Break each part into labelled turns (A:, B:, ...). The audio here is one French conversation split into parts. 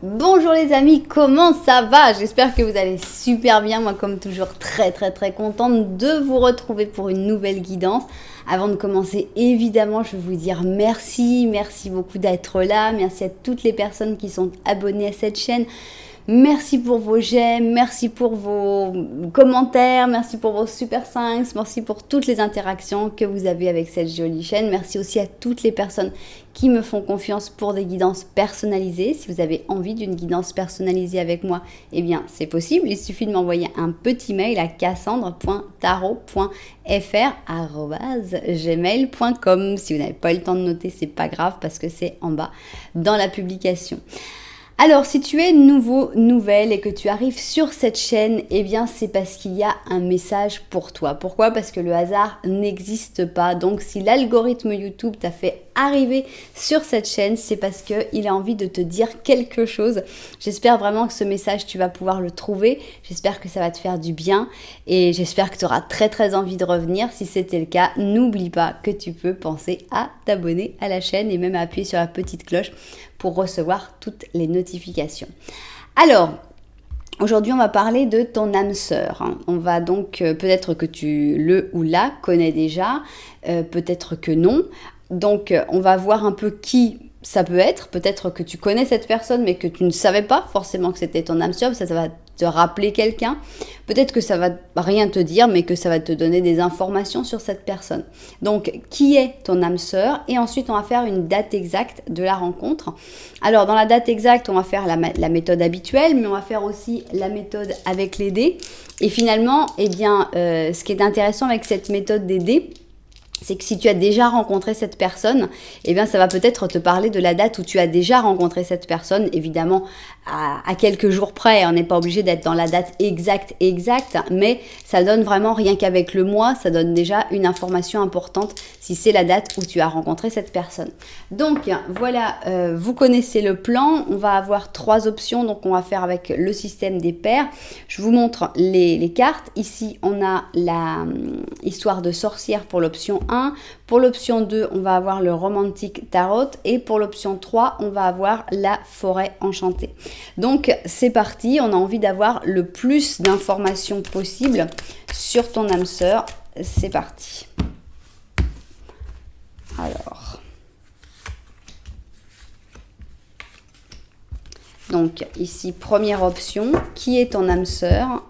A: Bonjour les amis, comment ça va? J'espère que vous allez super bien. Moi, comme toujours, très contente de vous retrouver pour une nouvelle guidance. Avant de commencer, évidemment, je vais vous dire merci beaucoup d'être là. Merci à toutes les personnes qui sont abonnées à cette chaîne. Merci pour vos j'aime, merci pour vos commentaires, merci pour vos super 5, merci pour toutes les interactions que vous avez avec cette jolie chaîne. Merci aussi à toutes les personnes qui me font confiance pour des guidances personnalisées. Si vous avez envie d'une guidance personnalisée avec moi, eh bien c'est possible. Il suffit de m'envoyer un petit mail à cassandre.tarot.fr@gmail.com. Si vous n'avez pas eu le temps de noter, c'est pas grave parce que c'est en bas dans la publication. Alors, si tu es nouvelle et que tu arrives sur cette chaîne, eh bien, c'est parce qu'il y a un message pour toi. Pourquoi? Parce que le hasard n'existe pas. Donc, si l'algorithme YouTube t'a fait arriver sur cette chaîne, c'est parce qu'il a envie de te dire quelque chose. J'espère vraiment que ce message, tu vas pouvoir le trouver. J'espère que ça va te faire du bien et j'espère que tu auras très envie de revenir. Si c'était le cas, n'oublie pas que tu peux penser à t'abonner à la chaîne et même à appuyer sur la petite cloche pour recevoir toutes les notifications. Alors, aujourd'hui, on va parler de ton âme sœur. On va donc, peut-être que tu le ou la connais déjà, peut-être que non. Donc, on va voir un peu qui ça peut être. Peut-être que tu connais cette personne, mais que tu ne savais pas forcément que c'était ton âme sœur. Ça va te rappeler quelqu'un. Peut-être que ça va rien te dire, mais que ça va te donner des informations sur cette personne. Donc, qui est ton âme sœur? Et ensuite, on va faire une date exacte de la rencontre. Alors, dans la date exacte, on va faire la méthode habituelle, mais on va faire aussi la méthode avec les dés. Et finalement, eh bien, ce qui est intéressant avec cette méthode des dés, c'est que si tu as déjà rencontré cette personne, eh bien ça va peut-être te parler de la date où tu as déjà rencontré cette personne, évidemment à quelques jours près, on n'est pas obligé d'être dans la date exacte, mais ça donne vraiment, rien qu'avec le mois, ça donne déjà une information importante si c'est la date où tu as rencontré cette personne. Donc voilà, vous connaissez le plan, on va avoir 3 options, donc on va faire avec le système des paires. Je vous montre les cartes. Ici, on a la histoire de sorcière pour l'option 1. Pour l'option 2, on va avoir le romantique tarot. Et pour l'option 3, on va avoir la forêt enchantée. Donc, c'est parti. On a envie d'avoir le plus d'informations possible sur ton âme sœur. C'est parti. Alors. Donc, ici, première option. Qui est ton âme sœur?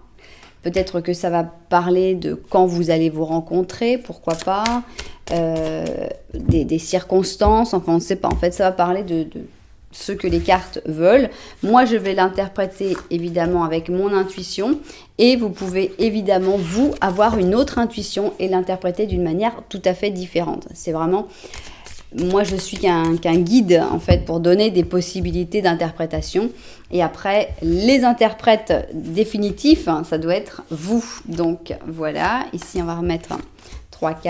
A: Peut-être que ça va parler de quand vous allez vous rencontrer, pourquoi pas, des circonstances, enfin on ne sait pas. En fait, ça va parler de ce que les cartes veulent. Moi, je vais l'interpréter évidemment avec mon intuition et vous pouvez évidemment, vous, avoir une autre intuition et l'interpréter d'une manière tout à fait différente. C'est vraiment... Moi, je suis qu'un guide, en fait, pour donner des possibilités d'interprétation. Et après, les interprètes définitifs, ça doit être vous. Donc, voilà. Ici, on va remettre 4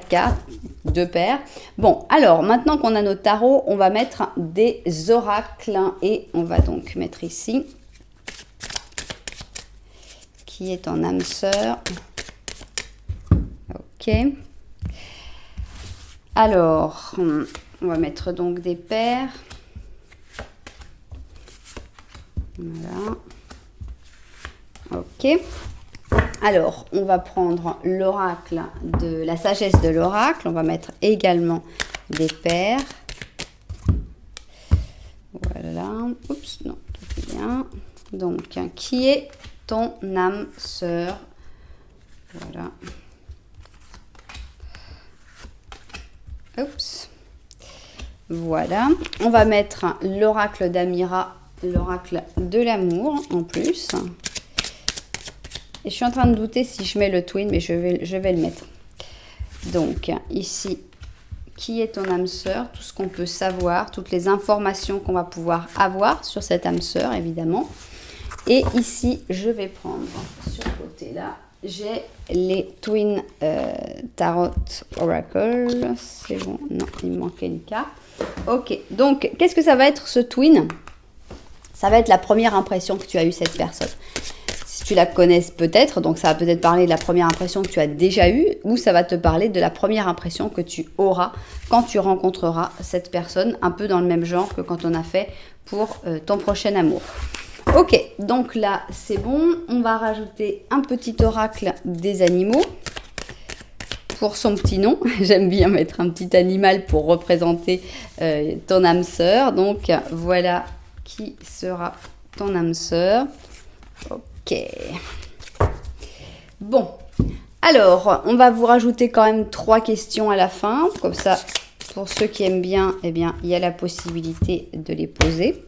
A: cartes, 2 paires. Bon, alors, maintenant qu'on a nos tarots, on va mettre des oracles. Et on va donc mettre ici. Qui est en âme sœur? Ok. Alors, on va mettre donc des paires. Voilà. Ok. Alors, on va prendre l'oracle de la sagesse de l'oracle. On va mettre également des paires. Voilà. Oups, non, tout est bien. Donc, qui est ton âme sœur? Voilà. Oups. Voilà. On va mettre l'oracle d'Amira, l'oracle de l'amour en plus. Et je suis en train de douter si je mets le twin, mais je vais le mettre. Donc, ici, qui est ton âme sœur? Tout ce qu'on peut savoir, toutes les informations qu'on va pouvoir avoir sur cette âme sœur, évidemment. Et ici, je vais prendre sur le côté là. J'ai les Twin Tarot Oracle. C'est bon, non, il me manquait une carte. Ok, donc qu'est-ce que ça va être ce Twin? Ça va être la première impression que tu as eue cette personne. Si tu la connais peut-être, donc ça va peut-être parler de la première impression que tu as déjà eue, ou ça va te parler de la première impression que tu auras quand tu rencontreras cette personne, un peu dans le même genre que quand on a fait pour ton prochain amour. Ok, donc là, c'est bon. On va rajouter un petit oracle des animaux pour son petit nom. J'aime bien mettre un petit animal pour représenter ton âme sœur. Donc, voilà qui sera ton âme sœur. Ok. Bon. Alors, on va vous rajouter quand même 3 questions à la fin. Comme ça, pour ceux qui aiment bien, eh bien, il y a la possibilité de les poser.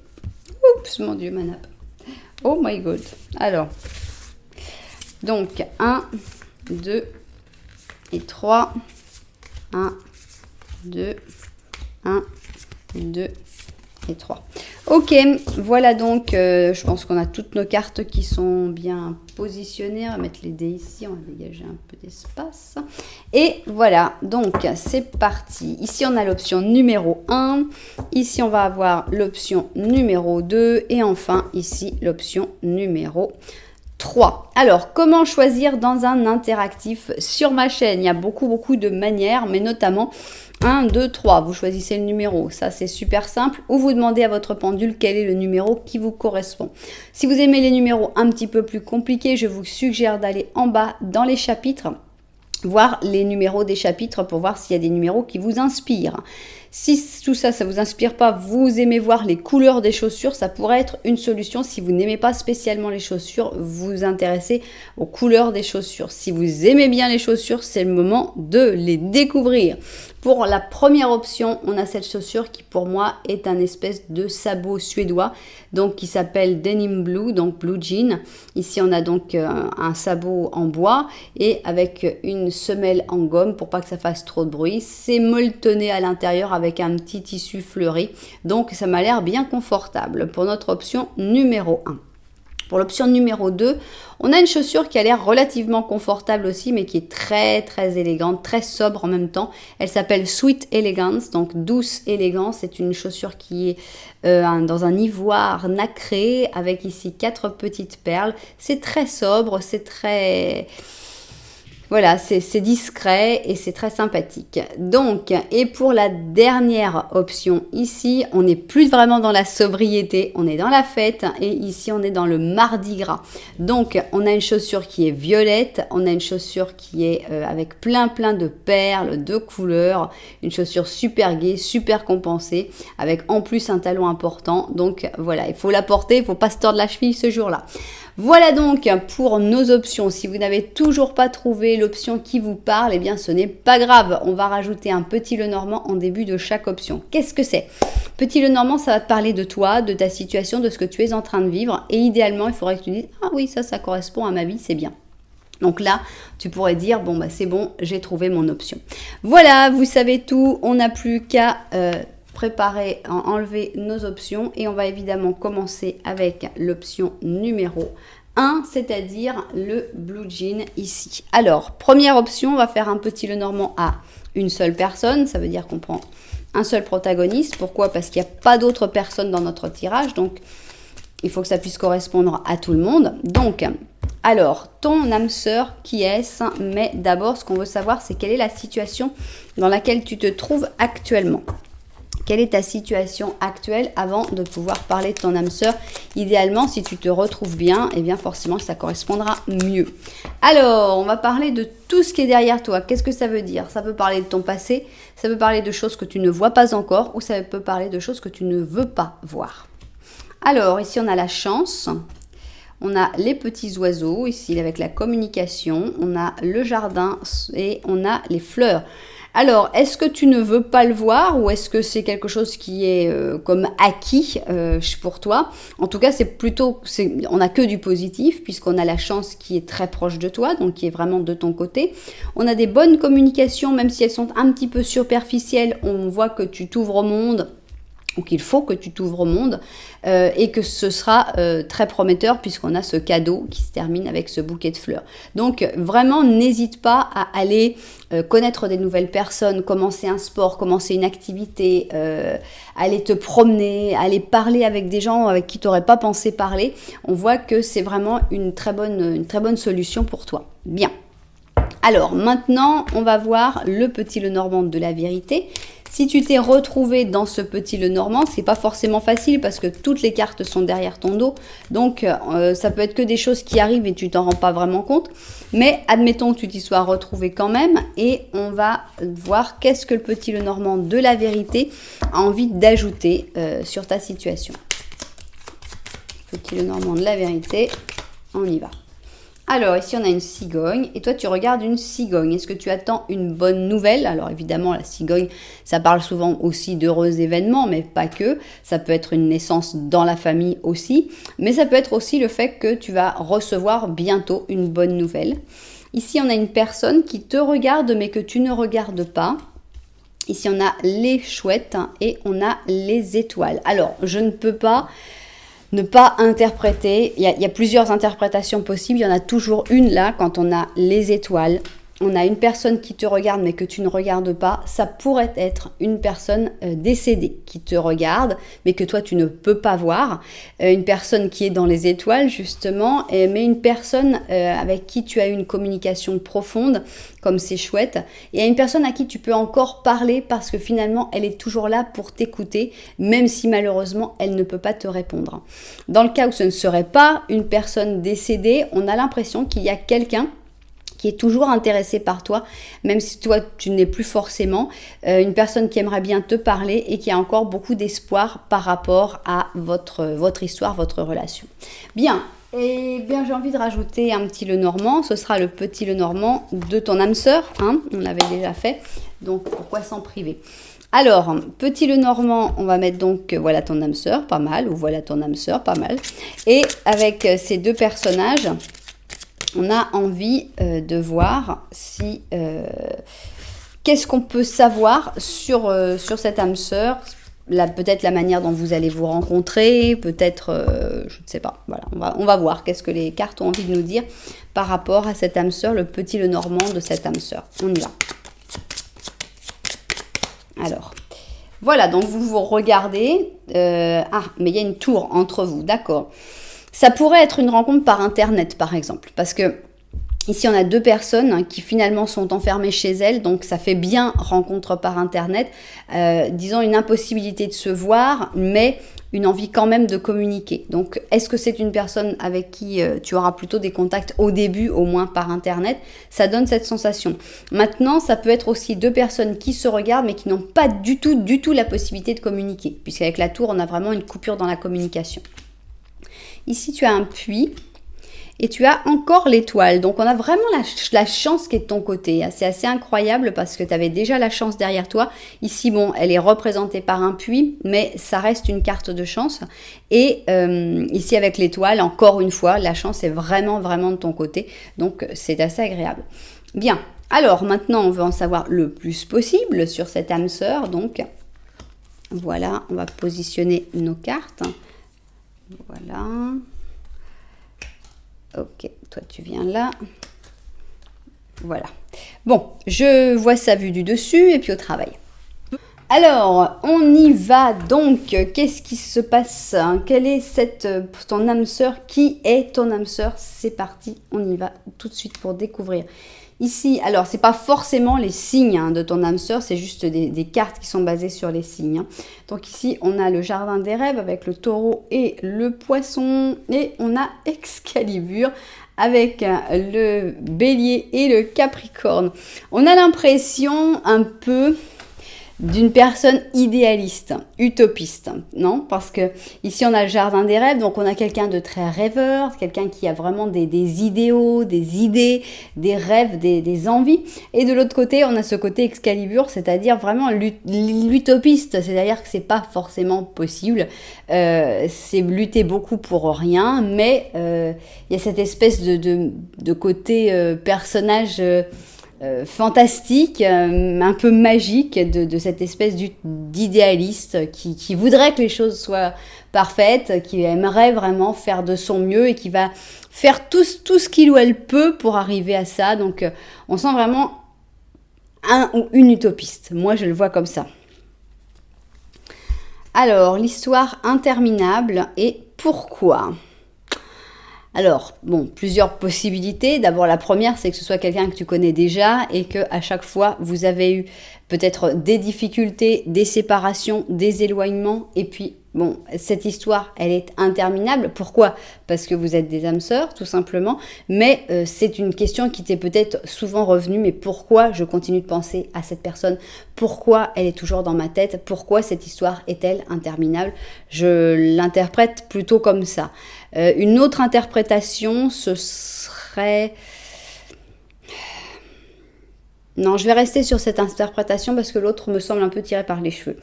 A: Oups, mon Dieu, ma nappe. Oh my God. Alors, donc, 1, 2 et 3. 1, 2, 1, 2 et 3. Ok, voilà donc, je pense qu'on a toutes nos cartes qui sont bien positionnées. On va mettre les dés ici, on va dégager un peu d'espace. Et voilà, donc c'est parti. Ici, on a l'option numéro 1. Ici, on va avoir l'option numéro 2. Et enfin, ici, l'option numéro 3. Alors, comment choisir dans un interactif sur ma chaîne? Il y a beaucoup de manières, mais notamment 1, 2, 3. Vous choisissez le numéro. Ça, c'est super simple. Ou vous demandez à votre pendule quel est le numéro qui vous correspond. Si vous aimez les numéros un petit peu plus compliqués, je vous suggère d'aller en bas dans les chapitres, voir les numéros des chapitres pour voir s'il y a des numéros qui vous inspirent. Si tout ça, ça ne vous inspire pas, vous aimez voir les couleurs des chaussures, ça pourrait être une solution. Si vous n'aimez pas spécialement les chaussures, vous vous intéressez aux couleurs des chaussures. Si vous aimez bien les chaussures, c'est le moment de les découvrir. Pour la première option, on a cette chaussure qui pour moi est un espèce de sabot suédois, donc qui s'appelle Denim Blue, donc Blue Jean. Ici, on a donc un sabot en bois et avec une semelle en gomme pour pas que ça fasse trop de bruit. C'est molletonné à l'intérieur avec un petit tissu fleuri, donc ça m'a l'air bien confortable pour notre option numéro 1. Pour l'option numéro 2, on a une chaussure qui a l'air relativement confortable aussi, mais qui est très élégante, très sobre en même temps. Elle s'appelle Sweet Elegance, donc douce élégance. C'est une chaussure qui est dans un ivoire nacré, avec ici 4 petites perles. C'est très sobre, c'est très... Voilà, c'est discret et c'est très sympathique. Donc, et pour la dernière option ici, on n'est plus vraiment dans la sobriété, on est dans la fête et ici on est dans le mardi gras. Donc, on a une chaussure qui est violette, on a une chaussure qui est avec plein de perles, de couleurs, une chaussure super gaie, super compensée, avec en plus un talon important. Donc voilà, il faut la porter, il ne faut pas se tordre la cheville ce jour-là. Voilà donc pour nos options. Si vous n'avez toujours pas trouvé l'option qui vous parle, eh bien ce n'est pas grave. On va rajouter un petit Lenormand en début de chaque option. Qu'est-ce que c'est? Petit Lenormand, ça va te parler de toi, de ta situation, de ce que tu es en train de vivre. Et idéalement, il faudrait que tu dises « Ah oui, ça correspond à ma vie, c'est bien ». Donc là, tu pourrais dire, bon, bah c'est bon, j'ai trouvé mon option. Voilà, vous savez tout, on n'a plus qu'à... préparer, enlever nos options et on va évidemment commencer avec l'option numéro 1, c'est-à-dire le blue jean ici. Alors, première option, on va faire un petit Lenormand à une seule personne, ça veut dire qu'on prend un seul protagoniste. Pourquoi? Parce qu'il n'y a pas d'autres personnes dans notre tirage, donc il faut que ça puisse correspondre à tout le monde. Donc, alors, ton âme sœur, qui est-ce? Mais d'abord, ce qu'on veut savoir, c'est quelle est la situation dans laquelle tu te trouves actuellement. Quelle est ta situation actuelle avant de pouvoir parler de ton âme sœur? Idéalement, si tu te retrouves bien, eh bien forcément, ça correspondra mieux. Alors, on va parler de tout ce qui est derrière toi. Qu'est-ce que ça veut dire? Ça peut parler de ton passé, ça peut parler de choses que tu ne vois pas encore, ou ça peut parler de choses que tu ne veux pas voir. Alors, ici, on a la chance. On a les petits oiseaux, ici, avec la communication. On a le jardin et on a les fleurs. Alors, est-ce que tu ne veux pas le voir ou est-ce que c'est quelque chose qui est comme acquis pour toi? En tout cas, c'est plutôt, on n'a que du positif puisqu'on a la chance qui est très proche de toi, donc qui est vraiment de ton côté. On a des bonnes communications, même si elles sont un petit peu superficielles, on voit que tu t'ouvres au monde. ou qu'il faut que tu t'ouvres au monde et que ce sera très prometteur puisqu'on a ce cadeau qui se termine avec ce bouquet de fleurs. Donc vraiment n'hésite pas à aller connaître des nouvelles personnes, commencer un sport, commencer une activité, aller te promener, aller parler avec des gens avec qui tu n'aurais pas pensé parler. On voit que c'est vraiment une très bonne solution pour toi. Bien. Alors maintenant, on va voir le petit Lenormand de la vérité. Si tu t'es retrouvé dans ce petit Lenormand, c'est pas forcément facile parce que toutes les cartes sont derrière ton dos. Donc ça peut être que des choses qui arrivent et tu t'en rends pas vraiment compte. Mais admettons que tu t'y sois retrouvé quand même et on va voir qu'est-ce que le petit Lenormand de la vérité a envie d'ajouter sur ta situation. Petit Lenormand de la vérité, on y va. Alors, ici, on a une cigogne. Et toi, tu regardes une cigogne. Est-ce que tu attends une bonne nouvelle? Alors, évidemment, la cigogne, ça parle souvent aussi d'heureux événements, mais pas que. Ça peut être une naissance dans la famille aussi. Mais ça peut être aussi le fait que tu vas recevoir bientôt une bonne nouvelle. Ici, on a une personne qui te regarde, mais que tu ne regardes pas. Ici, on a les chouettes et on a les étoiles. Alors, je ne peux pas ne pas interpréter, il y a plusieurs interprétations possibles, il y en a toujours une là, quand on a les étoiles, on a une personne qui te regarde mais que tu ne regardes pas, ça pourrait être une personne décédée qui te regarde mais que toi tu ne peux pas voir, une personne qui est dans les étoiles justement, mais une personne avec qui tu as eu une communication profonde, comme c'est chouette, et une personne à qui tu peux encore parler parce que finalement elle est toujours là pour t'écouter, même si malheureusement elle ne peut pas te répondre. Dans le cas où ce ne serait pas une personne décédée, on a l'impression qu'il y a quelqu'un qui est toujours intéressé par toi, même si toi tu n'es plus forcément, une personne qui aimerait bien te parler et qui a encore beaucoup d'espoir par rapport à votre histoire, votre relation. Bien, et bien j'ai envie de rajouter un petit Lenormand, ce sera le petit Lenormand de ton âme sœur, hein, on l'avait déjà fait, donc pourquoi s'en priver? Alors, petit Lenormand, on va mettre donc voilà ton âme sœur, pas mal, ou voilà ton âme sœur, pas mal, et avec ces deux personnages, on a envie de voir si qu'est-ce qu'on peut savoir sur cette âme sœur, peut-être la manière dont vous allez vous rencontrer, peut-être, je ne sais pas, voilà, on va voir qu'est-ce que les cartes ont envie de nous dire par rapport à cette âme sœur, le petit Lenormand de cette âme sœur. On y va. Alors, voilà, donc vous vous regardez, mais il y a une tour entre vous, d'accord. Ça pourrait être une rencontre par internet par exemple, parce que ici on a deux personnes qui finalement sont enfermées chez elles, donc ça fait bien rencontre par internet, disons une impossibilité de se voir, mais une envie quand même de communiquer. Donc est-ce que c'est une personne avec qui tu auras plutôt des contacts au début, au moins par internet? Ça donne cette sensation. Maintenant, ça peut être aussi deux personnes qui se regardent mais qui n'ont pas du tout la possibilité de communiquer, puisqu'avec la tour on a vraiment une coupure dans la communication. Ici, tu as un puits et tu as encore l'étoile. Donc, on a vraiment la chance qui est de ton côté. C'est assez incroyable parce que tu avais déjà la chance derrière toi. Ici, bon, elle est représentée par un puits, mais ça reste une carte de chance. Et ici, avec l'étoile, encore une fois, la chance est vraiment de ton côté. Donc, c'est assez agréable. Bien. Alors, maintenant, on veut en savoir le plus possible sur cette âme sœur. Donc, voilà, on va positionner nos cartes. Voilà. Ok, toi tu viens là. Voilà. Bon, je vois ça vu du dessus et puis au travail. Alors, on y va donc. Qu'est-ce qui se passe? Quelle est ton âme sœur? Qui est ton âme sœur? C'est parti, on y va tout de suite pour découvrir. Ici, alors, c'est pas forcément les signes de ton âme sœur, c'est juste des cartes qui sont basées sur les signes. Donc ici, on a le jardin des rêves avec le taureau et le poisson. Et on a Excalibur avec le bélier et le capricorne. On a l'impression un peu d'une personne idéaliste, utopiste, non? Parce que ici on a le jardin des rêves, donc on a quelqu'un de très rêveur, quelqu'un qui a vraiment des idéaux, des idées, des rêves, des envies. Et de l'autre côté, on a ce côté Excalibur, c'est-à-dire vraiment l'utopiste, c'est-à-dire que c'est pas forcément possible, c'est lutter beaucoup pour rien, mais il y a cette espèce de côté personnage fantastique, un peu magique de cette espèce d'idéaliste qui voudrait que les choses soient parfaites, qui aimerait vraiment faire de son mieux et qui va faire tout ce qu'il ou elle peut pour arriver à ça. Donc on sent vraiment un ou une utopiste. Moi je le vois comme ça. Alors l'histoire interminable et pourquoi ? Alors, bon, plusieurs possibilités. D'abord, la première, c'est que ce soit quelqu'un que tu connais déjà et que à chaque fois, vous avez eu peut-être des difficultés, des séparations, des éloignements. Et puis, bon, cette histoire, elle est interminable. Pourquoi? Parce que vous êtes des âmes sœurs, tout simplement. Mais c'est une question qui t'est peut-être souvent revenue. Mais pourquoi je continue de penser à cette personne? Pourquoi elle est toujours dans ma tête? Pourquoi cette histoire est-elle interminable? Je l'interprète plutôt comme ça. Une autre interprétation, ce serait... Non, je vais rester sur cette interprétation parce que l'autre me semble un peu tiré par les cheveux.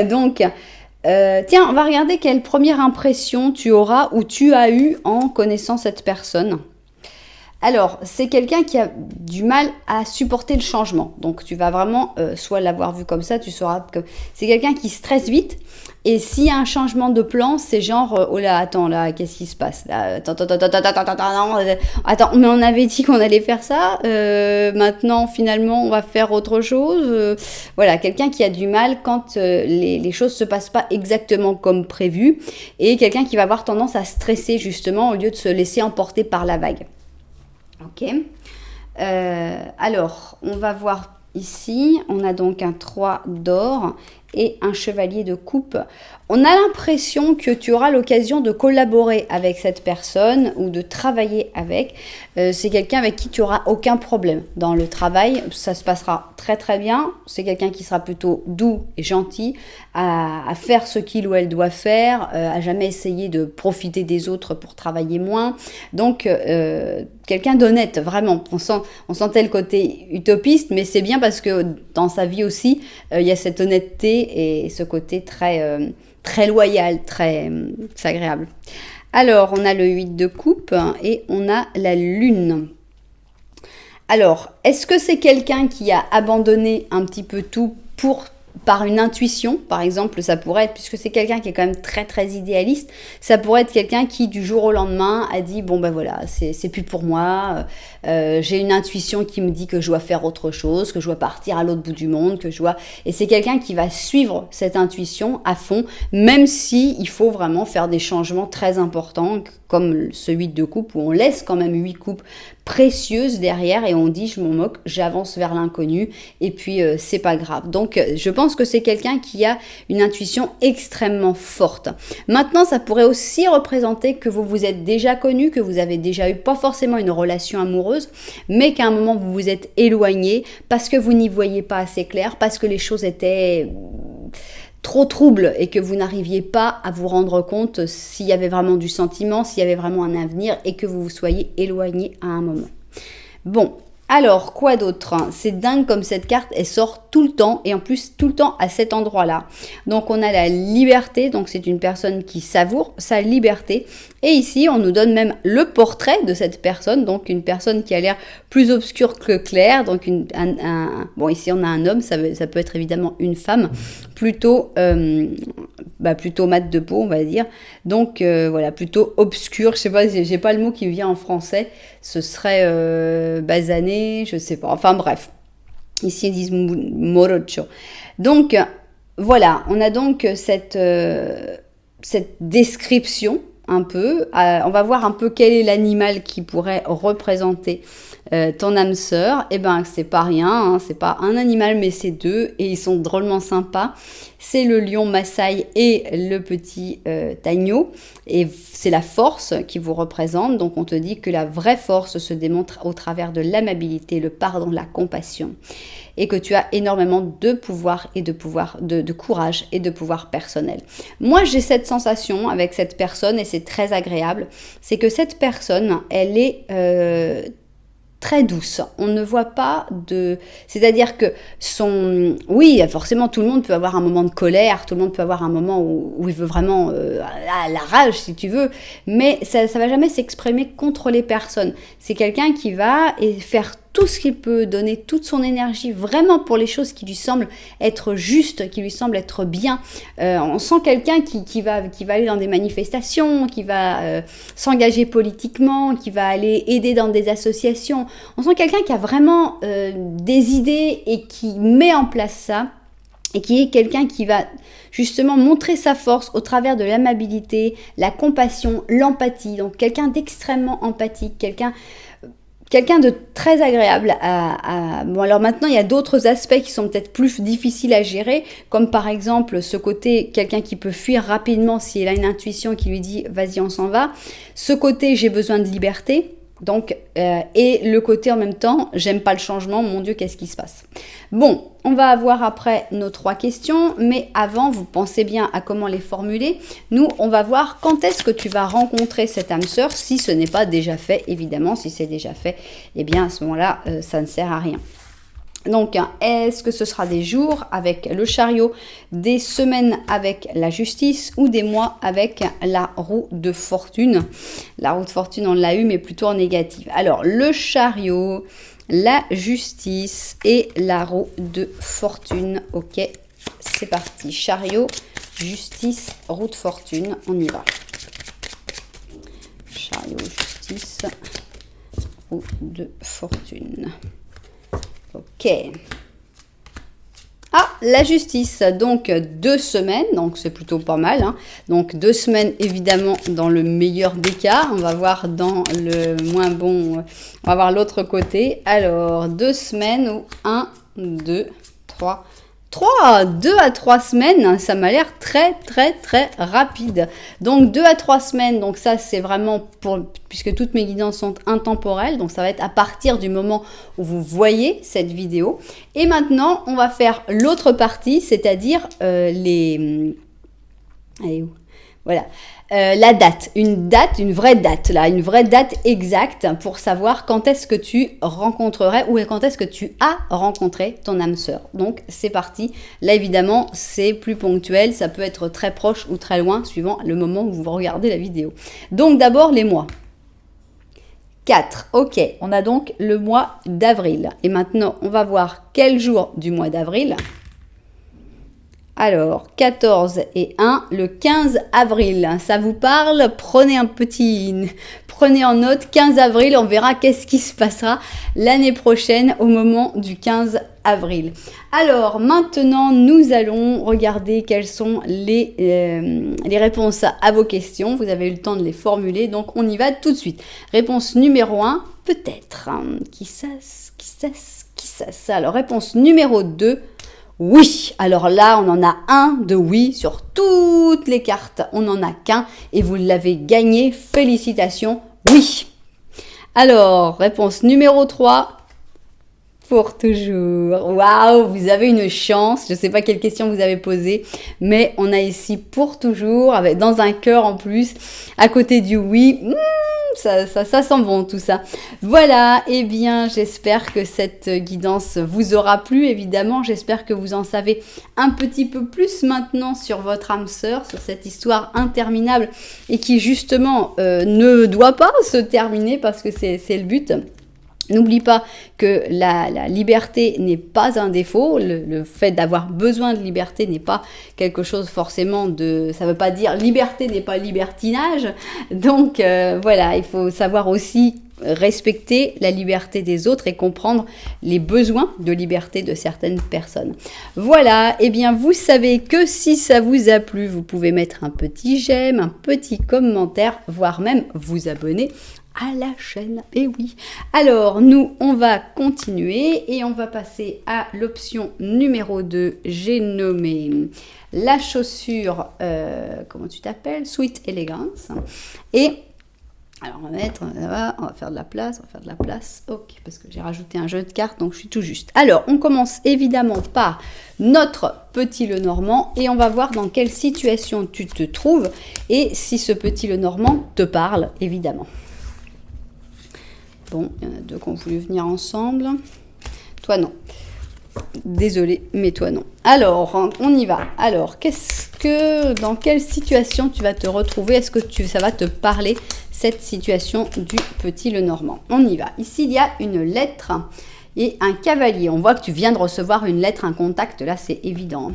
A: Donc, tiens, on va regarder quelle première impression tu auras ou tu as eu en connaissant cette personne. Alors, c'est quelqu'un qui a du mal à supporter le changement. Donc, tu vas vraiment, soit l'avoir vu comme ça, tu sauras que c'est quelqu'un qui stresse vite. Et s'il y a un changement de plan, c'est genre, oh là, attends, là, qu'est-ce qui se passe là, attends, mais on avait dit qu'on allait faire ça. Maintenant, finalement, on va faire autre chose. Voilà, quelqu'un qui a du mal quand les choses se passent pas exactement comme prévu. Et quelqu'un qui va avoir tendance à stresser, justement, au lieu de se laisser emporter par la vague. Ok. Alors, on va voir ici, on a donc un 3 d'or et un chevalier de coupe. On a l'impression que tu auras l'occasion de collaborer avec cette personne ou de travailler avec. C'est quelqu'un avec qui tu n'auras aucun problème. Dans le travail, ça se passera très très bien. C'est quelqu'un qui sera plutôt doux et gentil, à faire ce qu'il ou elle doit faire, à jamais essayer de profiter des autres pour travailler moins. Donc, quelqu'un d'honnête, vraiment. On sentait le côté utopiste, mais c'est bien parce que dans sa vie aussi, il y a cette honnêteté et ce côté très loyal, c'est agréable. Alors, on a le 8 de coupe et on a la lune. Alors, est-ce que c'est quelqu'un qui a abandonné un petit peu tout par une intuition, par exemple, ça pourrait être, puisque c'est quelqu'un qui est quand même très très idéaliste, ça pourrait être quelqu'un qui du jour au lendemain a dit bon ben voilà, c'est plus pour moi, j'ai une intuition qui me dit que je dois faire autre chose, que je dois partir à l'autre bout du monde, et c'est quelqu'un qui va suivre cette intuition à fond, même si il faut vraiment faire des changements très importants, comme ce 8 de coupe où on laisse quand même 8 coupes précieuses derrière et on dit je m'en moque, j'avance vers l'inconnu et puis c'est pas grave. Donc je pense que c'est quelqu'un qui a une intuition extrêmement forte. Maintenant, ça pourrait aussi représenter que vous vous êtes déjà connu, que vous avez déjà eu pas forcément une relation amoureuse, mais qu'à un moment vous vous êtes éloigné parce que vous n'y voyez pas assez clair, parce que les choses étaient trop trouble et que vous n'arriviez pas à vous rendre compte s'il y avait vraiment du sentiment, s'il y avait vraiment un avenir et que vous vous soyez éloigné à un moment. Bon, alors quoi d'autre? C'est dingue comme cette carte, elle sort tout le temps et en plus tout le temps à cet endroit-là. Donc on a la liberté, donc c'est une personne qui savoure sa liberté. Et ici, on nous donne même le portrait de cette personne, donc une personne qui a l'air plus obscure que claire. Donc bon, ici on a un homme, ça peut être évidemment une femme, plutôt mat de peau, on va dire. Donc voilà, plutôt obscure. Je sais pas, j'ai pas le mot qui me vient en français. Ce serait basané, je sais pas. Enfin bref. Ici, ils disent morocho. Donc, voilà, on a donc cette description un peu. On va voir un peu quel est l'animal qui pourrait représenter ton âme sœur. Eh ben, c'est pas rien, hein, c'est pas un animal, mais c'est deux, et ils sont drôlement sympas. C'est le lion Maasai et le petit Taigno, et c'est la force qui vous représente. Donc on te dit que la vraie force se démontre au travers de l'amabilité, le pardon, la compassion, et que tu as énormément de pouvoir et de courage et de pouvoir personnel. Moi, j'ai cette sensation avec cette personne, et c'est très agréable, c'est que cette personne, elle est très douce. On ne voit pas de... C'est-à-dire que oui, forcément, tout le monde peut avoir un moment de colère, tout le monde peut avoir un moment où il veut vraiment la rage, si tu veux, mais ça va jamais s'exprimer contre les personnes. C'est quelqu'un qui va faire tout ce qu'il peut, donner toute son énergie vraiment pour les choses qui lui semblent être justes, qui lui semblent être bien. On sent quelqu'un qui va aller dans des manifestations, qui va s'engager politiquement, qui va aller aider dans des associations. On sent quelqu'un qui a vraiment des idées et qui met en place ça, et qui est quelqu'un qui va justement montrer sa force au travers de l'amabilité, la compassion, l'empathie. Donc quelqu'un d'extrêmement empathique, quelqu'un de très agréable Bon, alors maintenant, il y a d'autres aspects qui sont peut-être plus difficiles à gérer, comme par exemple ce côté, quelqu'un qui peut fuir rapidement s'il a une intuition qui lui dit « vas-y, on s'en va ». Ce côté « j'ai besoin de liberté ». Donc, et le côté en même temps, j'aime pas le changement, mon Dieu, qu'est-ce qui se passe? Bon, on va avoir après nos 3 questions, mais avant, vous pensez bien à comment les formuler. Nous, on va voir quand est-ce que tu vas rencontrer cette âme sœur, si ce n'est pas déjà fait, évidemment. Si c'est déjà fait, eh bien, à ce moment-là, ça ne sert à rien. Donc, est-ce que ce sera des jours avec le chariot, des semaines avec la justice ou des mois avec la roue de fortune? La roue de fortune, on l'a eu, mais plutôt en négative. Alors, le chariot, la justice et la roue de fortune. Ok, c'est parti. Chariot, justice, roue de fortune. On y va. Chariot, justice, roue de fortune. Ok. Ah, la justice, donc 2 semaines, donc c'est plutôt pas mal. Hein. Donc 2 semaines, évidemment, dans le meilleur des cas. On va voir dans le moins bon, on va voir l'autre côté. Alors, 2 semaines ou 1, 2, 3, 2 à 3 semaines, ça m'a l'air très rapide. Donc 2 à 3 semaines, donc ça c'est vraiment puisque toutes mes guidances sont intemporelles, donc ça va être à partir du moment où vous voyez cette vidéo. Et maintenant, on va faire l'autre partie, c'est-à-dire allez où? Voilà. La date, une vraie date là, une vraie date exacte pour savoir quand est-ce que tu rencontrerais ou quand est-ce que tu as rencontré ton âme sœur. Donc c'est parti. Là évidemment c'est plus ponctuel, ça peut être très proche ou très loin suivant le moment où vous regardez la vidéo. Donc d'abord les mois. 4, ok, on a donc le mois d'avril. Et maintenant on va voir quel jour du mois d'avril. Alors, 14 et 1, le 15 avril. Ça vous parle? Prenez en note, 15 avril, on verra qu'est-ce qui se passera l'année prochaine au moment du 15 avril. Alors, maintenant, nous allons regarder quelles sont les réponses à vos questions. Vous avez eu le temps de les formuler, donc on y va tout de suite. Réponse numéro 1, peut-être. Qui sait. Alors, réponse numéro 2, oui, alors là, on en a un de oui sur toutes les cartes. On n'en a qu'un et vous l'avez gagné. Félicitations, oui. Alors, réponse numéro 3, pour toujours. Waouh, vous avez une chance. Je ne sais pas quelle question vous avez posée, mais on a ici pour toujours, avec dans un cœur en plus, à côté du oui. Ça sent bon tout ça. Voilà, eh bien j'espère que cette guidance vous aura plu, évidemment. J'espère que vous en savez un petit peu plus maintenant sur votre âme sœur, sur cette histoire interminable et qui justement ne doit pas se terminer parce que c'est le but. N'oublie pas que la liberté n'est pas un défaut, le fait d'avoir besoin de liberté n'est pas quelque chose forcément de... Ça ne veut pas dire liberté n'est pas libertinage, donc voilà, il faut savoir aussi respecter la liberté des autres et comprendre les besoins de liberté de certaines personnes. Voilà, et bien vous savez que si ça vous a plu, vous pouvez mettre un petit j'aime, un petit commentaire, voire même vous abonner à la chaîne. Et oui. Alors, nous, on va continuer et on va passer à l'option numéro 2. J'ai nommé la chaussure, comment tu t'appelles? Sweet Elegance. Et alors, on va mettre, on va faire de la place, ok, parce que j'ai rajouté un jeu de cartes, donc je suis tout juste. Alors, on commence évidemment par notre petit Lenormand et on va voir dans quelle situation tu te trouves et si ce petit Lenormand te parle, évidemment. Bon, il y en a 2 qui ont voulu venir ensemble. Toi, non. Désolée, mais toi, non. Alors, on y va. Alors, dans quelle situation tu vas te retrouver? Est-ce que ça va te parler, cette situation du petit Lenormand? On y va. Ici, il y a une lettre et un cavalier. On voit que tu viens de recevoir une lettre, un contact. Là, c'est évident.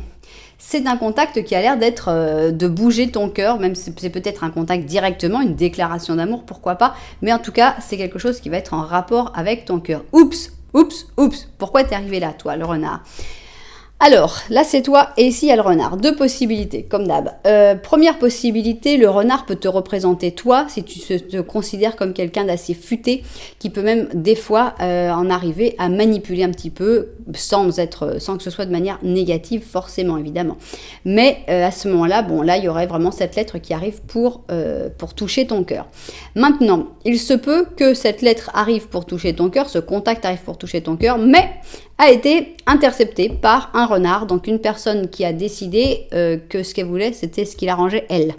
A: C'est un contact qui a l'air d'être, de bouger ton cœur, même si c'est peut-être un contact directement, une déclaration d'amour, pourquoi pas. Mais en tout cas, c'est quelque chose qui va être en rapport avec ton cœur. Oups, pourquoi t'es arrivé là, toi, le renard? Alors, là c'est toi et ici il y a le renard. Deux possibilités, comme d'hab. Première possibilité, le renard peut te représenter toi, si tu te considères comme quelqu'un d'assez futé, qui peut même des fois en arriver à manipuler un petit peu, sans que ce soit de manière négative, forcément, évidemment. Mais à ce moment-là, bon, là il y aurait vraiment cette lettre qui arrive pour toucher ton cœur. Maintenant, il se peut que cette lettre arrive pour toucher ton cœur, ce contact arrive pour toucher ton cœur, mais a été intercepté par un renard, donc une personne qui a décidé que ce qu'elle voulait, c'était ce qui l'arrangeait elle.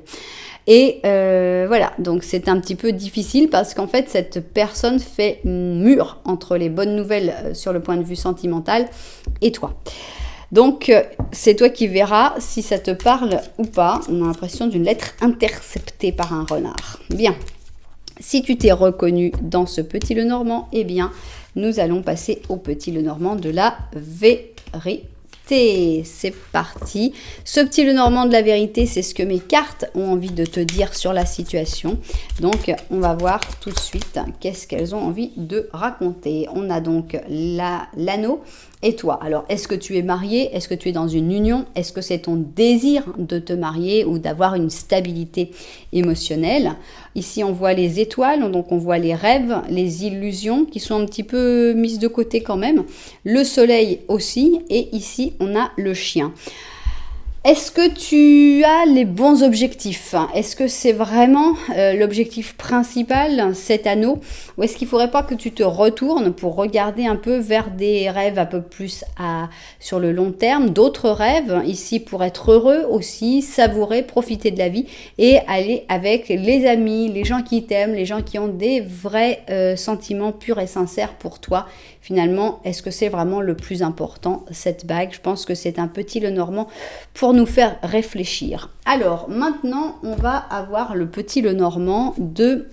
A: Et voilà, donc c'est un petit peu difficile parce qu'en fait, cette personne fait mur entre les bonnes nouvelles sur le point de vue sentimental et toi. Donc, c'est toi qui verras si ça te parle ou pas. On a l'impression d'une lettre interceptée par un renard. Bien. Si tu t'es reconnu dans ce petit Lenormand, eh bien, nous allons passer au petit Lenormand de la vérité. C'est parti. Ce petit Lenormand de la vérité, c'est ce que mes cartes ont envie de te dire sur la situation. Donc, on va voir tout de suite qu'est-ce qu'elles ont envie de raconter. On a donc l'anneau. Et toi, alors est-ce que tu es marié? Est-ce que tu es dans une union? Est-ce que c'est ton désir de te marier ou d'avoir une stabilité émotionnelle? Ici, on voit les étoiles, donc on voit les rêves, les illusions qui sont un petit peu mises de côté quand même. Le soleil aussi, et ici, on a le chien. Est-ce que tu as les bons objectifs? Est-ce que c'est vraiment l'objectif principal, cet anneau? Ou est-ce qu'il ne faudrait pas que tu te retournes pour regarder un peu vers des rêves un peu plus sur le long terme, d'autres rêves ici pour être heureux aussi, savourer, profiter de la vie et aller avec les amis, les gens qui t'aiment, les gens qui ont des vrais sentiments purs et sincères pour toi. Finalement, est-ce que c'est vraiment le plus important, cette bague? Je pense que c'est un petit Lenormand pour nous faire réfléchir. Alors, maintenant, on va avoir le petit Lenormand de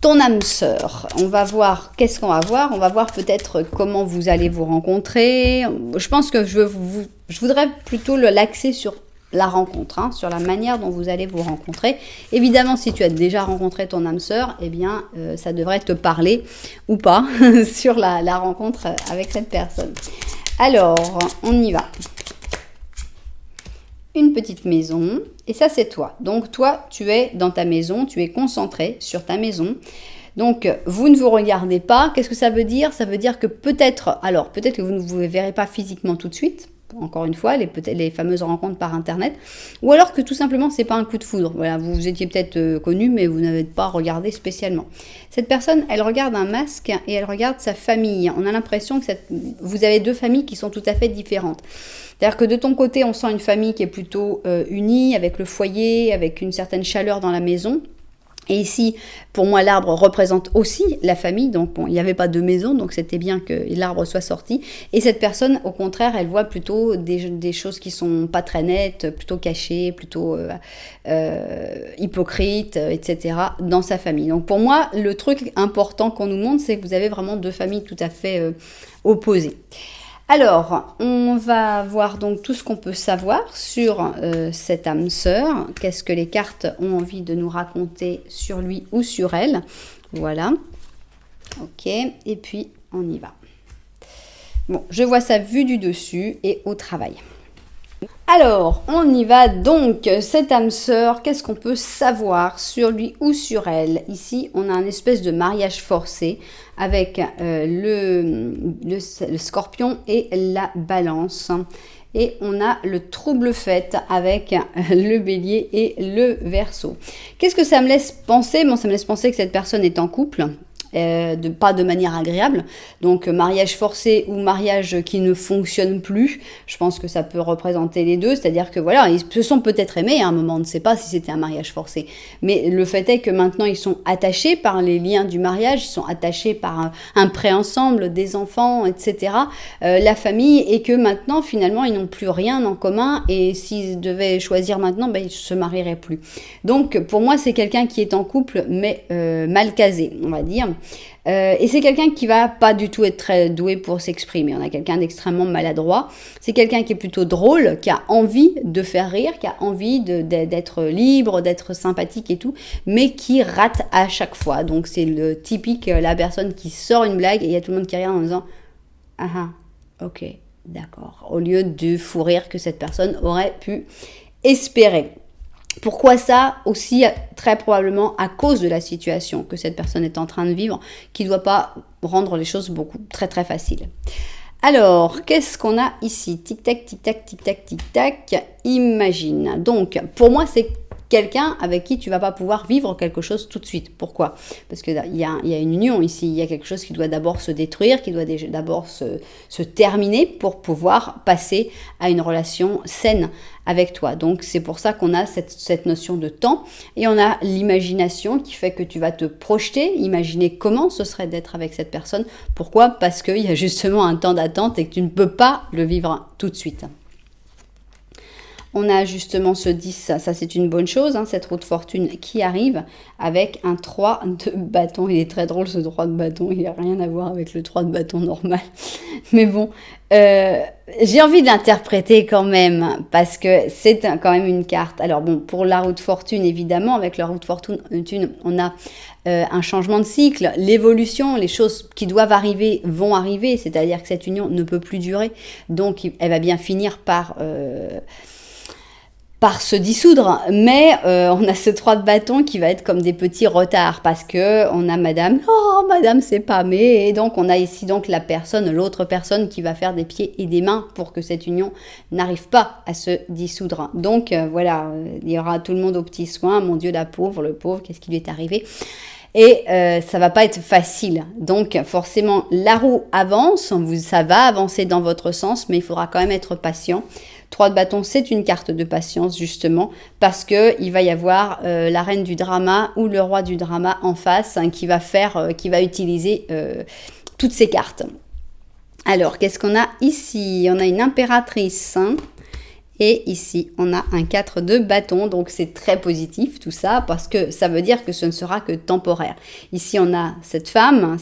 A: ton âme sœur. On va voir, qu'est-ce qu'on va voir? On va voir peut-être comment vous allez vous rencontrer. Je pense que je voudrais plutôt l'axer sur la rencontre, sur la manière dont vous allez vous rencontrer. Évidemment, si tu as déjà rencontré ton âme sœur, eh bien, ça devrait te parler ou pas sur la rencontre avec cette personne. Alors, on y va. Une petite maison, et ça c'est toi. Donc toi, tu es dans ta maison, tu es concentré sur ta maison. Donc, vous ne vous regardez pas. Qu'est-ce que ça veut dire? Ça veut dire que peut-être que vous ne vous verrez pas physiquement tout de suite. Encore une fois, les fameuses rencontres par Internet. Ou alors que tout simplement, c'est pas un coup de foudre. Voilà, vous étiez peut-être connu, mais vous n'avez pas regardé spécialement. Cette personne, elle regarde un masque et elle regarde sa famille. On a l'impression que vous avez deux familles qui sont tout à fait différentes. C'est-à-dire que de ton côté, on sent une famille qui est plutôt unie, avec le foyer, avec une certaine chaleur dans la maison. Et ici, pour moi, l'arbre représente aussi la famille. Donc, bon, il n'y avait pas de maison, donc c'était bien que l'arbre soit sorti. Et cette personne, au contraire, elle voit plutôt des choses qui sont pas très nettes, plutôt cachées, plutôt hypocrites, etc. dans sa famille. Donc, pour moi, le truc important qu'on nous montre, c'est que vous avez vraiment deux familles tout à fait opposées. Alors, on va voir donc tout ce qu'on peut savoir sur cette âme sœur. Qu'est-ce que les cartes ont envie de nous raconter sur lui ou sur elle. Voilà. Ok, et puis on y va. Bon, je vois ça vue du dessus et au travail. Alors, on y va donc, cette âme sœur, qu'est-ce qu'on peut savoir sur lui ou sur elle? Ici, on a un espèce de mariage forcé avec le scorpion et la balance. Et on a le trouble fête avec le bélier et le verseau. Qu'est-ce que ça me laisse penser? Bon, ça me laisse penser que cette personne est en couple. Pas de manière agréable, donc mariage forcé ou mariage qui ne fonctionne plus, je pense que ça peut représenter les deux, c'est-à-dire que voilà, ils se sont peut-être aimés à un moment, on ne sait pas si c'était un mariage forcé, mais le fait est que maintenant ils sont attachés par les liens du mariage, ils sont attachés par un pré-ensemble, des enfants, etc., la famille, et que maintenant finalement ils n'ont plus rien en commun, et s'ils devaient choisir maintenant, ben, ils ne se marieraient plus. Donc pour moi c'est quelqu'un qui est en couple, mais mal casé, on va dire. Et c'est quelqu'un qui va pas du tout être très doué pour s'exprimer. On a quelqu'un d'extrêmement maladroit. C'est quelqu'un qui est plutôt drôle, qui a envie de faire rire, qui a envie d'être libre, d'être sympathique et tout, mais qui rate à chaque fois. Donc c'est le typique, la personne qui sort une blague et il y a tout le monde qui regarde en disant « Ah ah, ok, d'accord, au lieu du fou rire que cette personne aurait pu espérer. Pourquoi ça? Aussi très probablement à cause de la situation que cette personne est en train de vivre, qui ne doit pas rendre les choses très très faciles. Alors, qu'est-ce qu'on a ici? Tic-tac, tic-tac, tic-tac, tic-tac. Imagine. Donc, pour moi, c'est quelqu'un avec qui tu vas pas pouvoir vivre quelque chose tout de suite. Pourquoi? Parce qu'il y a une union ici, il y a quelque chose qui doit d'abord se détruire, qui doit d'abord se terminer pour pouvoir passer à une relation saine avec toi. Donc c'est pour ça qu'on a cette notion de temps et on a l'imagination qui fait que tu vas te projeter, imaginer comment ce serait d'être avec cette personne. Pourquoi? Parce qu'il y a justement un temps d'attente et que tu ne peux pas le vivre tout de suite. On a justement ce 10, ça c'est une bonne chose, hein, cette roue de fortune qui arrive avec un 3 de bâton. Il est très drôle ce 3 de bâton, il n'a rien à voir avec le 3 de bâton normal. Mais bon, j'ai envie de l'interpréter quand même, parce que c'est quand même une carte. Alors bon, pour la roue de fortune, évidemment, avec la roue de fortune, on a un changement de cycle, l'évolution, les choses qui doivent arriver vont arriver, c'est-à-dire que cette union ne peut plus durer, donc elle va bien finir par se dissoudre, mais on a ce 3 de bâton qui va être comme des petits retards parce que on a madame, oh madame c'est pas mais, et donc on a ici donc l'autre personne qui va faire des pieds et des mains pour que cette union n'arrive pas à se dissoudre. Donc voilà, il y aura tout le monde aux petits soins, mon Dieu le pauvre, qu'est-ce qui lui est arrivé? Et ça va pas être facile. Donc forcément la roue avance, ça va avancer dans votre sens, mais il faudra quand même être patient. 3 de bâton, c'est une carte de patience justement parce que il va y avoir la reine du drama ou le roi du drama en face hein, qui va utiliser toutes ces cartes. Alors, qu'est-ce qu'on a ici? On a une impératrice. Hein. Et ici, on a un 4 de bâton, donc c'est très positif tout ça, parce que ça veut dire que ce ne sera que temporaire. Ici, on a cette femme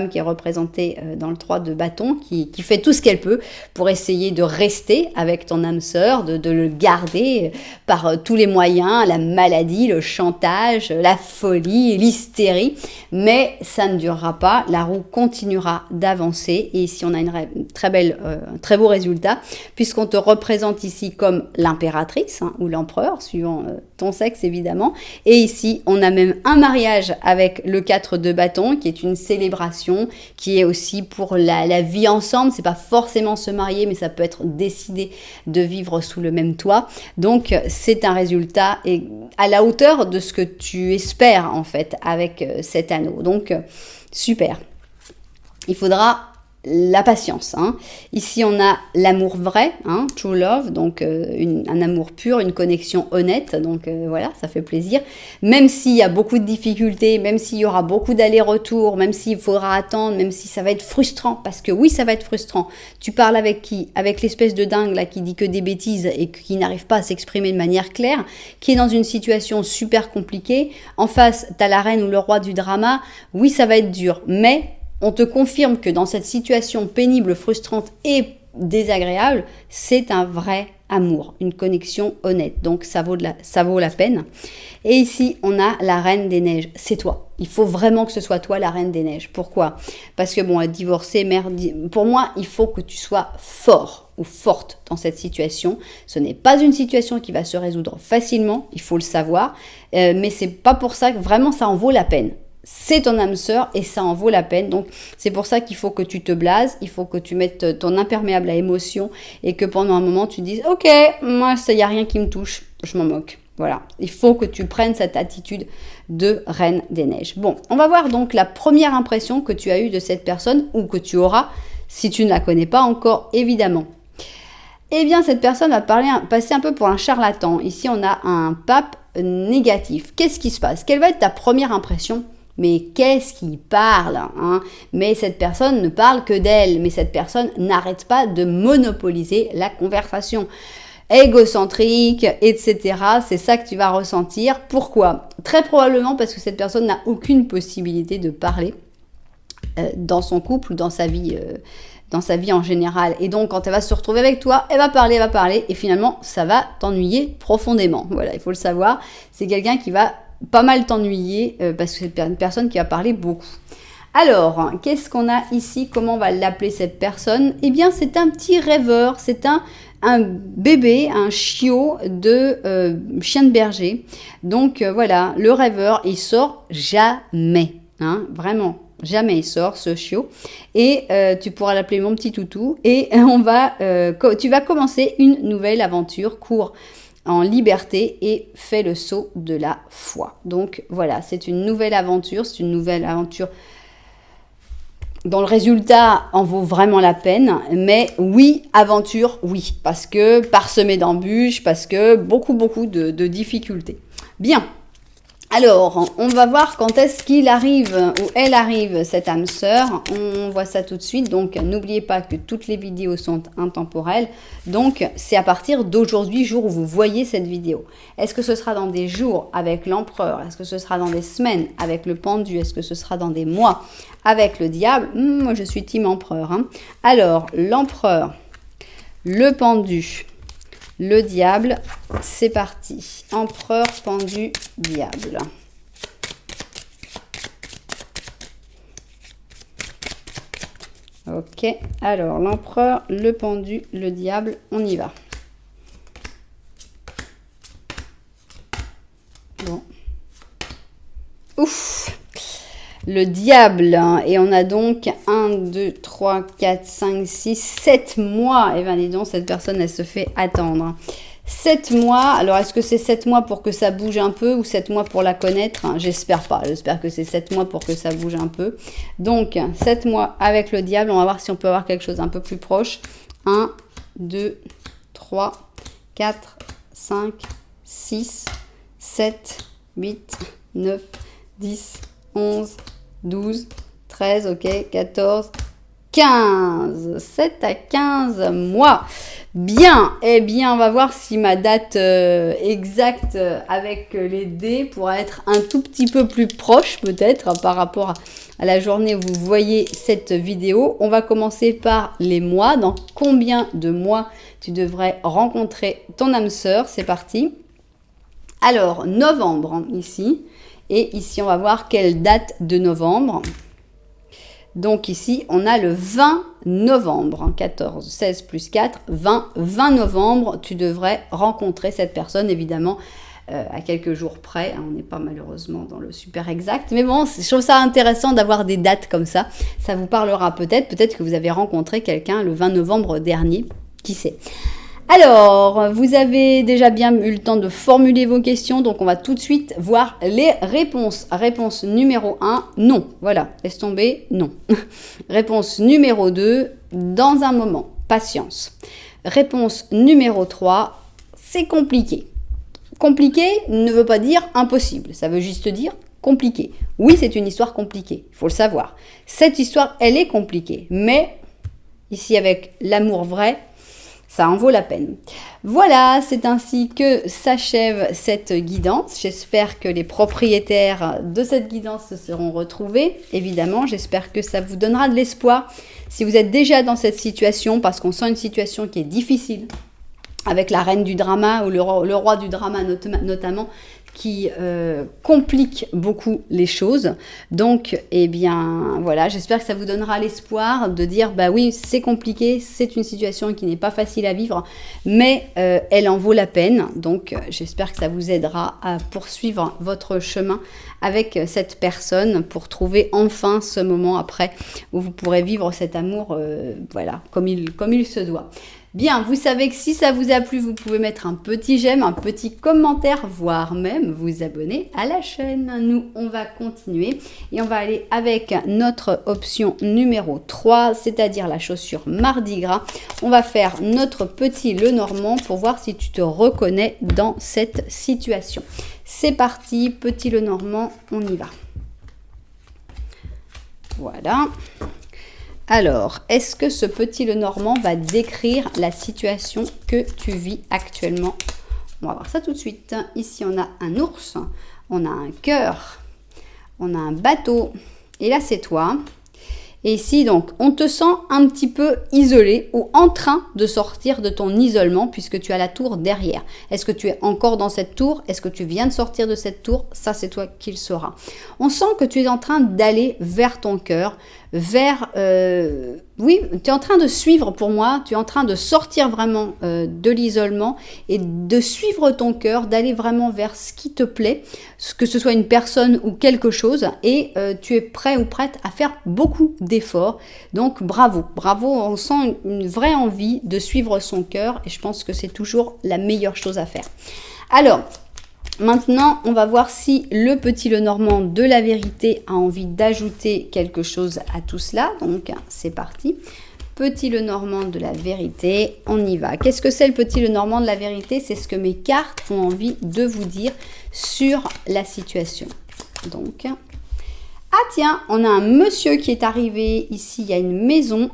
A: qui est représentée dans le 3 de bâton, qui fait tout ce qu'elle peut pour essayer de rester avec ton âme sœur, de le garder par tous les moyens, la maladie, le chantage, la folie, l'hystérie, mais ça ne durera pas, la roue continuera d'avancer, et ici, on a un très beau résultat, puisqu'on te représente ici comme l'impératrice hein, ou l'empereur, suivant ton sexe évidemment. Et ici, on a même un mariage avec le 4 de bâton, qui est une célébration, qui est aussi pour la vie ensemble. C'est pas forcément se marier, mais ça peut être décider de vivre sous le même toit. Donc, c'est un résultat à la hauteur de ce que tu espères, en fait, avec cet anneau. Donc, super. Il faudra la patience. Hein. Ici, on a l'amour vrai, hein, true love, donc un amour pur, une connexion honnête. Donc voilà, ça fait plaisir. Même s'il y a beaucoup de difficultés, même s'il y aura beaucoup d'allers-retours, même s'il faudra attendre, même si ça va être frustrant, parce que oui, ça va être frustrant. Tu parles avec qui? Avec l'espèce de dingue là qui dit que des bêtises et qui n'arrive pas à s'exprimer de manière claire, qui est dans une situation super compliquée. En face, tu as la reine ou le roi du drama. Oui, ça va être dur, mais on te confirme que dans cette situation pénible, frustrante et désagréable, c'est un vrai amour, une connexion honnête. Donc ça vaut la peine. Et ici, on a la reine des neiges. C'est toi. Il faut vraiment que ce soit toi la reine des neiges. Pourquoi? Parce que bon, être divorcée, mère, pour moi, il faut que tu sois fort ou forte dans cette situation. Ce n'est pas une situation qui va se résoudre facilement, il faut le savoir. Mais c'est pas pour ça que vraiment ça en vaut la peine. C'est ton âme sœur et ça en vaut la peine. Donc, c'est pour ça qu'il faut que tu te blases, il faut que tu mettes ton imperméable à émotion et que pendant un moment, tu dises « Ok, moi, il n'y a rien qui me touche, je m'en moque. » Voilà, il faut que tu prennes cette attitude de reine des neiges. Bon, on va voir donc la première impression que tu as eue de cette personne ou que tu auras si tu ne la connais pas encore, évidemment. Eh bien, cette personne va passer un peu pour un charlatan. Ici, on a un pape négatif. Qu'est-ce qui se passe? Quelle va être ta première impression? Mais qu'est-ce qui parle hein? Mais cette personne ne parle que d'elle. Mais cette personne n'arrête pas de monopoliser la conversation. Égocentrique, etc. C'est ça que tu vas ressentir. Pourquoi? Très probablement parce que cette personne n'a aucune possibilité de parler dans son couple ou dans sa vie en général. Et donc, quand elle va se retrouver avec toi, elle va parler. Et finalement, ça va t'ennuyer profondément. Voilà, il faut le savoir. C'est quelqu'un qui va pas mal t'ennuyer parce que c'est une personne qui va parler beaucoup. Alors, qu'est-ce qu'on a ici? Comment on va l'appeler cette personne? Eh bien, c'est un petit rêveur, c'est un bébé, un chiot de chien de berger. Donc, voilà, le rêveur, il sort jamais, hein, vraiment. Jamais il sort, ce chiot. Et tu pourras l'appeler mon petit toutou. Et tu vas commencer une nouvelle aventure. Cours en liberté et fais le saut de la foi. Donc voilà, c'est une nouvelle aventure. C'est une nouvelle aventure dont le résultat en vaut vraiment la peine. Mais oui, aventure, oui. Parce que parsemé d'embûches, parce que beaucoup de difficultés. Bien. Alors, on va voir quand est-ce qu'il arrive ou elle arrive, cette âme sœur. On voit ça tout de suite. Donc, n'oubliez pas que toutes les vidéos sont intemporelles. Donc, c'est à partir d'aujourd'hui, jour où vous voyez cette vidéo. Est-ce que ce sera dans des jours avec l'empereur? Est-ce que ce sera dans des semaines avec le pendu? Est-ce que ce sera dans des mois avec le diable? Moi, je suis team empereur. Hein. Alors, l'empereur, le pendu, le diable, c'est parti. Empereur, pendu, diable. Ok, alors l'empereur, le pendu, le diable, on y va. Bon. Ouf! Le diable, et on a donc 1, 2, 3, 4, 5, 6, 7 mois. Et bien, dis donc, cette personne, elle se fait attendre. 7 mois, alors est-ce que c'est 7 mois pour que ça bouge un peu ou 7 mois pour la connaître? J'espère pas, j'espère que c'est 7 mois pour que ça bouge un peu. Donc, 7 mois avec le diable, on va voir si on peut avoir quelque chose un peu plus proche. 1, 2, 3, 4, 5, 6, 7, 8, 9, 10, 11, 12, 13, ok, 14, 15, 7 à 15 mois. Bien, eh bien, on va voir si ma date exacte avec les dés pourra être un tout petit peu plus proche peut-être par rapport à la journée où vous voyez cette vidéo. On va commencer par les mois. Dans combien de mois tu devrais rencontrer ton âme sœur? C'est parti. Alors, novembre ici. Et ici, on va voir quelle date de novembre. Donc ici, on a le 20 novembre. 14, 16 plus 4, 20 novembre. Tu devrais rencontrer cette personne, évidemment, à quelques jours près. On n'est pas malheureusement dans le super exact. Mais bon, je trouve ça intéressant d'avoir des dates comme ça. Ça vous parlera peut-être. Peut-être que vous avez rencontré quelqu'un le 20 novembre dernier. Qui sait ? Alors, vous avez déjà bien eu le temps de formuler vos questions, donc on va tout de suite voir les réponses. Réponse numéro 1, non. Voilà, laisse tomber, non. Réponse numéro 2, dans un moment, patience. Réponse numéro 3, c'est compliqué. Compliqué ne veut pas dire impossible, ça veut juste dire compliqué. Oui, c'est une histoire compliquée, il faut le savoir. Cette histoire, elle est compliquée, mais ici avec l'amour vrai, ça en vaut la peine. Voilà, c'est ainsi que s'achève cette guidance. J'espère que les propriétaires de cette guidance se seront retrouvés. Évidemment, j'espère que ça vous donnera de l'espoir. Si vous êtes déjà dans cette situation, parce qu'on sent une situation qui est difficile, avec la reine du drama ou le roi du drama notamment, qui complique beaucoup les choses. Donc, eh bien, voilà, j'espère que ça vous donnera l'espoir de dire, bah oui, c'est compliqué, c'est une situation qui n'est pas facile à vivre, mais elle en vaut la peine. Donc, j'espère que ça vous aidera à poursuivre votre chemin avec cette personne pour trouver enfin ce moment après où vous pourrez vivre cet amour, voilà, comme il se doit. Bien, vous savez que si ça vous a plu, vous pouvez mettre un petit j'aime, un petit commentaire, voire même vous abonner à la chaîne. Nous, on va continuer et on va aller avec notre option numéro 3, c'est-à-dire la chaussure Mardi Gras. On va faire notre petit Lenormand pour voir si tu te reconnais dans cette situation. C'est parti, petit Lenormand, on y va. Voilà. Alors, est-ce que ce petit Lenormand va décrire la situation que tu vis actuellement? On va voir ça tout de suite. Ici, on a un ours, on a un cœur, on a un bateau, et là, c'est toi. Et ici, donc, on te sent un petit peu isolé ou en train de sortir de ton isolement puisque tu as la tour derrière. Est-ce que tu es encore dans cette tour? Est-ce que tu viens de sortir de cette tour? Ça, c'est toi qui le sauras. On sent que tu es en train d'aller vers ton cœur, vers... oui, tu es en train de suivre pour moi, tu es en train de sortir vraiment de l'isolement et de suivre ton cœur, d'aller vraiment vers ce qui te plaît, que ce soit une personne ou quelque chose, et tu es prêt ou prête à faire beaucoup d'efforts. Donc bravo, bravo, on sent une vraie envie de suivre son cœur et je pense que c'est toujours la meilleure chose à faire. Alors, maintenant, on va voir si le petit Lenormand de la vérité a envie d'ajouter quelque chose à tout cela. Donc, c'est parti. Petit Lenormand de la vérité, on y va. Qu'est-ce que c'est le petit Lenormand de la vérité? C'est ce que mes cartes ont envie de vous dire sur la situation. Donc, ah tiens, on a un monsieur qui est arrivé. Ici, il y a une maison.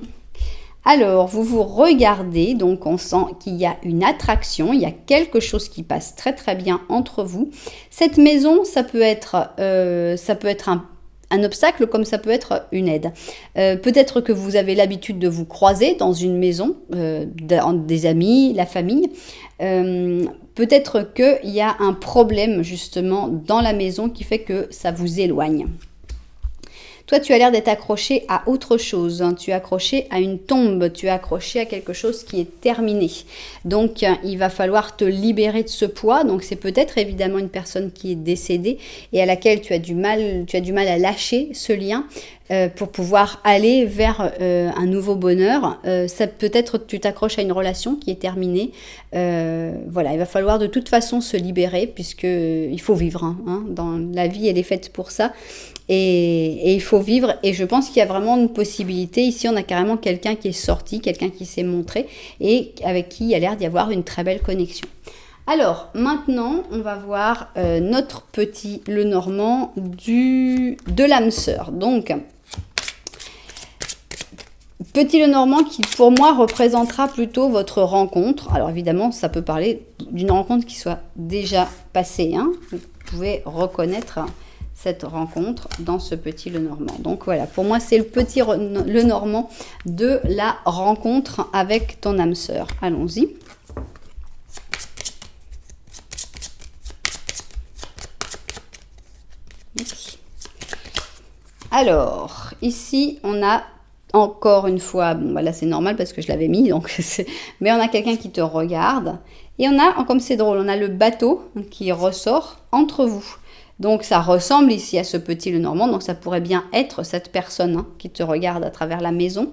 A: Alors, vous vous regardez, donc on sent qu'il y a une attraction, il y a quelque chose qui passe très très bien entre vous. Cette maison, ça peut être un obstacle comme ça peut être une aide. Peut-être que vous avez l'habitude de vous croiser dans une maison, des amis, la famille. Peut-être qu'il y a un problème justement dans la maison qui fait que ça vous éloigne. Toi, tu as l'air d'être accroché à autre chose. Hein. Tu es accroché à une tombe. Tu es accroché à quelque chose qui est terminé. Donc, il va falloir te libérer de ce poids. Donc, c'est peut-être évidemment une personne qui est décédée et à laquelle tu as du mal à lâcher ce lien pour pouvoir aller vers un nouveau bonheur. Ça peut-être tu t'accroches à une relation qui est terminée. Voilà, il va falloir de toute façon se libérer puisque il faut vivre. Hein. Dans la vie, elle est faite pour ça. Et il faut vivre, et je pense qu'il y a vraiment une possibilité. Ici, on a carrément quelqu'un qui est sorti, quelqu'un qui s'est montré, et avec qui il y a l'air d'y avoir une très belle connexion. Alors, maintenant, on va voir notre petit Lenormand de l'âme sœur. Donc, petit Lenormand qui, pour moi, représentera plutôt votre rencontre. Alors, évidemment, ça peut parler d'une rencontre qui soit déjà passée. Hein. Vous pouvez reconnaître cette rencontre dans ce petit Lenormand. Donc voilà, pour moi, c'est le petit Lenormand de la rencontre avec ton âme sœur. Allons-y. Alors, ici, on a encore une fois, bon, bah là c'est normal parce que je l'avais mis, donc mais on a quelqu'un qui te regarde. Et on a, comme c'est drôle, on a le bateau qui ressort entre vous. Donc ça ressemble ici à ce petit Lenormand, donc ça pourrait bien être cette personne qui te regarde à travers la maison.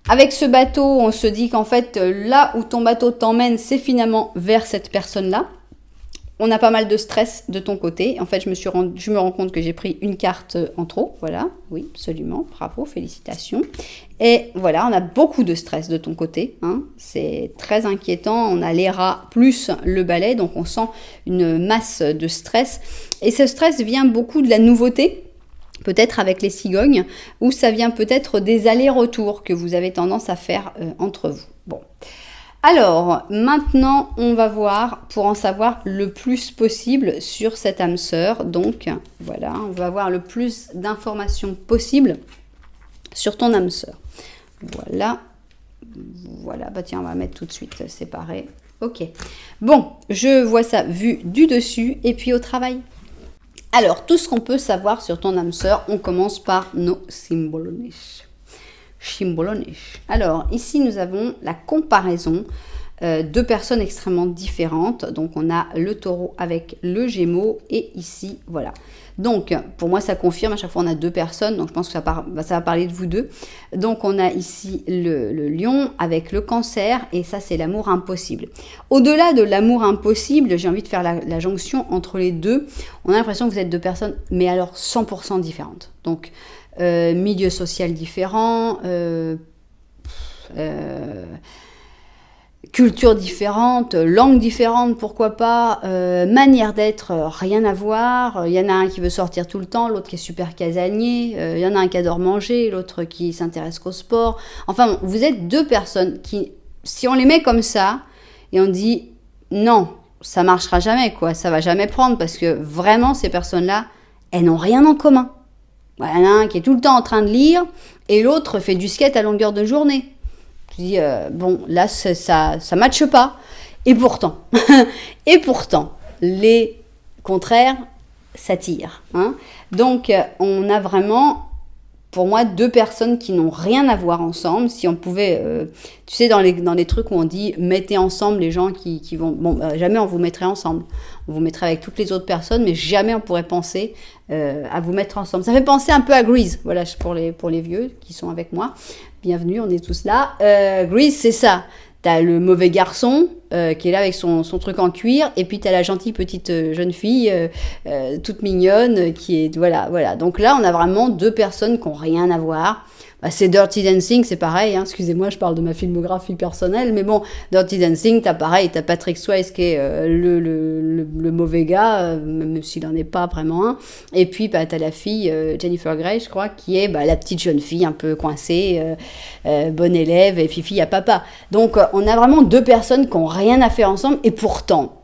A: Avec ce bateau, on se dit qu'en fait, là où ton bateau t'emmène, c'est finalement vers cette personne-là. On a pas mal de stress de ton côté. En fait, je me rends compte que j'ai pris une carte en trop. Voilà, oui, absolument. Bravo, félicitations. Et voilà, on a beaucoup de stress de ton côté. Hein. C'est très inquiétant. On a les rats plus le balai. Donc, on sent une masse de stress. Et ce stress vient beaucoup de la nouveauté. Peut-être avec les cigognes. Ou ça vient peut-être des allers-retours que vous avez tendance à faire entre vous. Bon. Alors, maintenant, on va voir pour en savoir le plus possible sur cette âme sœur. Donc, voilà, on va avoir le plus d'informations possible sur ton âme sœur. Voilà, voilà, bah tiens, on va mettre tout de suite séparé. Ok, bon, je vois ça vu du dessus et puis au travail. Alors, tout ce qu'on peut savoir sur ton âme sœur, on commence par nos symbolones. Alors, ici, nous avons la comparaison de personnes extrêmement différentes. Donc, on a le taureau avec le gémeau et ici, voilà. Donc, pour moi, ça confirme. À chaque fois, on a deux personnes. Donc, je pense que ça va parler de vous deux. Donc, on a ici le lion avec le cancer et ça, c'est l'amour impossible. Au-delà de l'amour impossible, j'ai envie de faire la jonction entre les deux. On a l'impression que vous êtes deux personnes, mais alors 100% différentes. Donc, milieu social différent, culture différente, langue différente, pourquoi pas, manière d'être, rien à voir. Il y en a un qui veut sortir tout le temps, l'autre qui est super casanier, il y en a un qui adore manger, l'autre qui s'intéresse qu'au sport. Enfin, bon, vous êtes deux personnes qui, si on les met comme ça, et on dit non, ça marchera jamais, quoi, ça va jamais prendre, parce que vraiment, ces personnes-là, elles n'ont rien en commun. Voilà, un qui est tout le temps en train de lire et l'autre fait du skate à longueur de journée. Je dis, bon, là, ça matche pas. Et pourtant, les contraires s'attirent. Hein. Donc, on a vraiment, pour moi, deux personnes qui n'ont rien à voir ensemble. Si on pouvait, tu sais, dans les trucs où on dit mettez ensemble les gens qui vont. Bon, jamais on vous mettrait ensemble. On vous mettrait avec toutes les autres personnes, mais jamais on pourrait penser à vous mettre ensemble. Ça fait penser un peu à Grease. Voilà, pour les vieux qui sont avec moi. Bienvenue, on est tous là. Grease, c'est ça. T'as le mauvais garçon qui est là avec son truc en cuir, et puis t'as la gentille petite jeune fille toute mignonne qui est voilà. Donc là, on a vraiment deux personnes qui n'ont rien à voir. Bah, c'est Dirty Dancing, c'est pareil. Hein, excusez-moi, je parle de ma filmographie personnelle, mais bon, Dirty Dancing, t'as Patrick Swayze qui est le mauvais gars, même s'il n'en est pas vraiment un. Et puis bah, t'as la fille Jennifer Grey, je crois, qui est la petite jeune fille un peu coincée, bonne élève et fifi à papa. Donc on a vraiment deux personnes qui n'ont rien à faire ensemble, et pourtant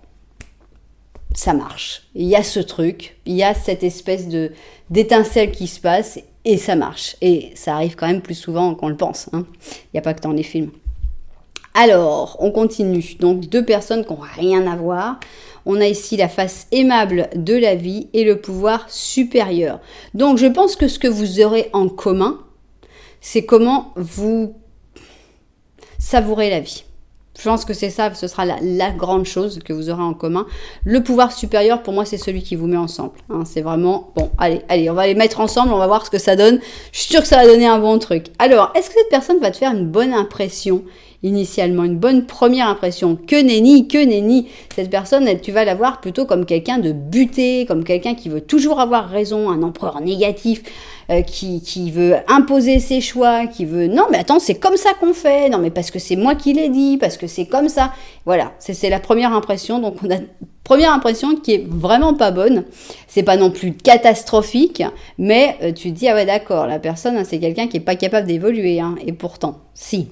A: ça marche. Il y a ce truc, il y a cette espèce d'étincelle qui se passe, et ça marche. Et ça arrive quand même plus souvent qu'on le pense. Hein. Il n'y a pas que dans les films. Alors, on continue. Donc, deux personnes qui n'ont rien à voir. On a ici la face aimable de la vie et le pouvoir supérieur. Donc, je pense que ce que vous aurez en commun, c'est comment vous savourez la vie. Je pense que c'est ça, ce sera la grande chose que vous aurez en commun. Le pouvoir supérieur, pour moi, c'est celui qui vous met ensemble. Hein, c'est vraiment, bon, allez, on va les mettre ensemble, on va voir ce que ça donne. Je suis sûre que ça va donner un bon truc. Alors, est-ce que cette personne va te faire une bonne impression initialement, une bonne première impression? Que nenni. Cette personne, tu vas la voir plutôt comme quelqu'un de buté, comme quelqu'un qui veut toujours avoir raison, un empereur négatif, qui veut imposer ses choix, qui veut... Non, mais attends, c'est comme ça qu'on fait. Non, mais parce que c'est moi qui l'ai dit, parce que c'est comme ça. Voilà, c'est la première impression. Donc, on a première impression qui est vraiment pas bonne. C'est pas non plus catastrophique, mais tu te dis, ah ouais, d'accord, la personne, hein, c'est quelqu'un qui est pas capable d'évoluer. Hein, et pourtant, si.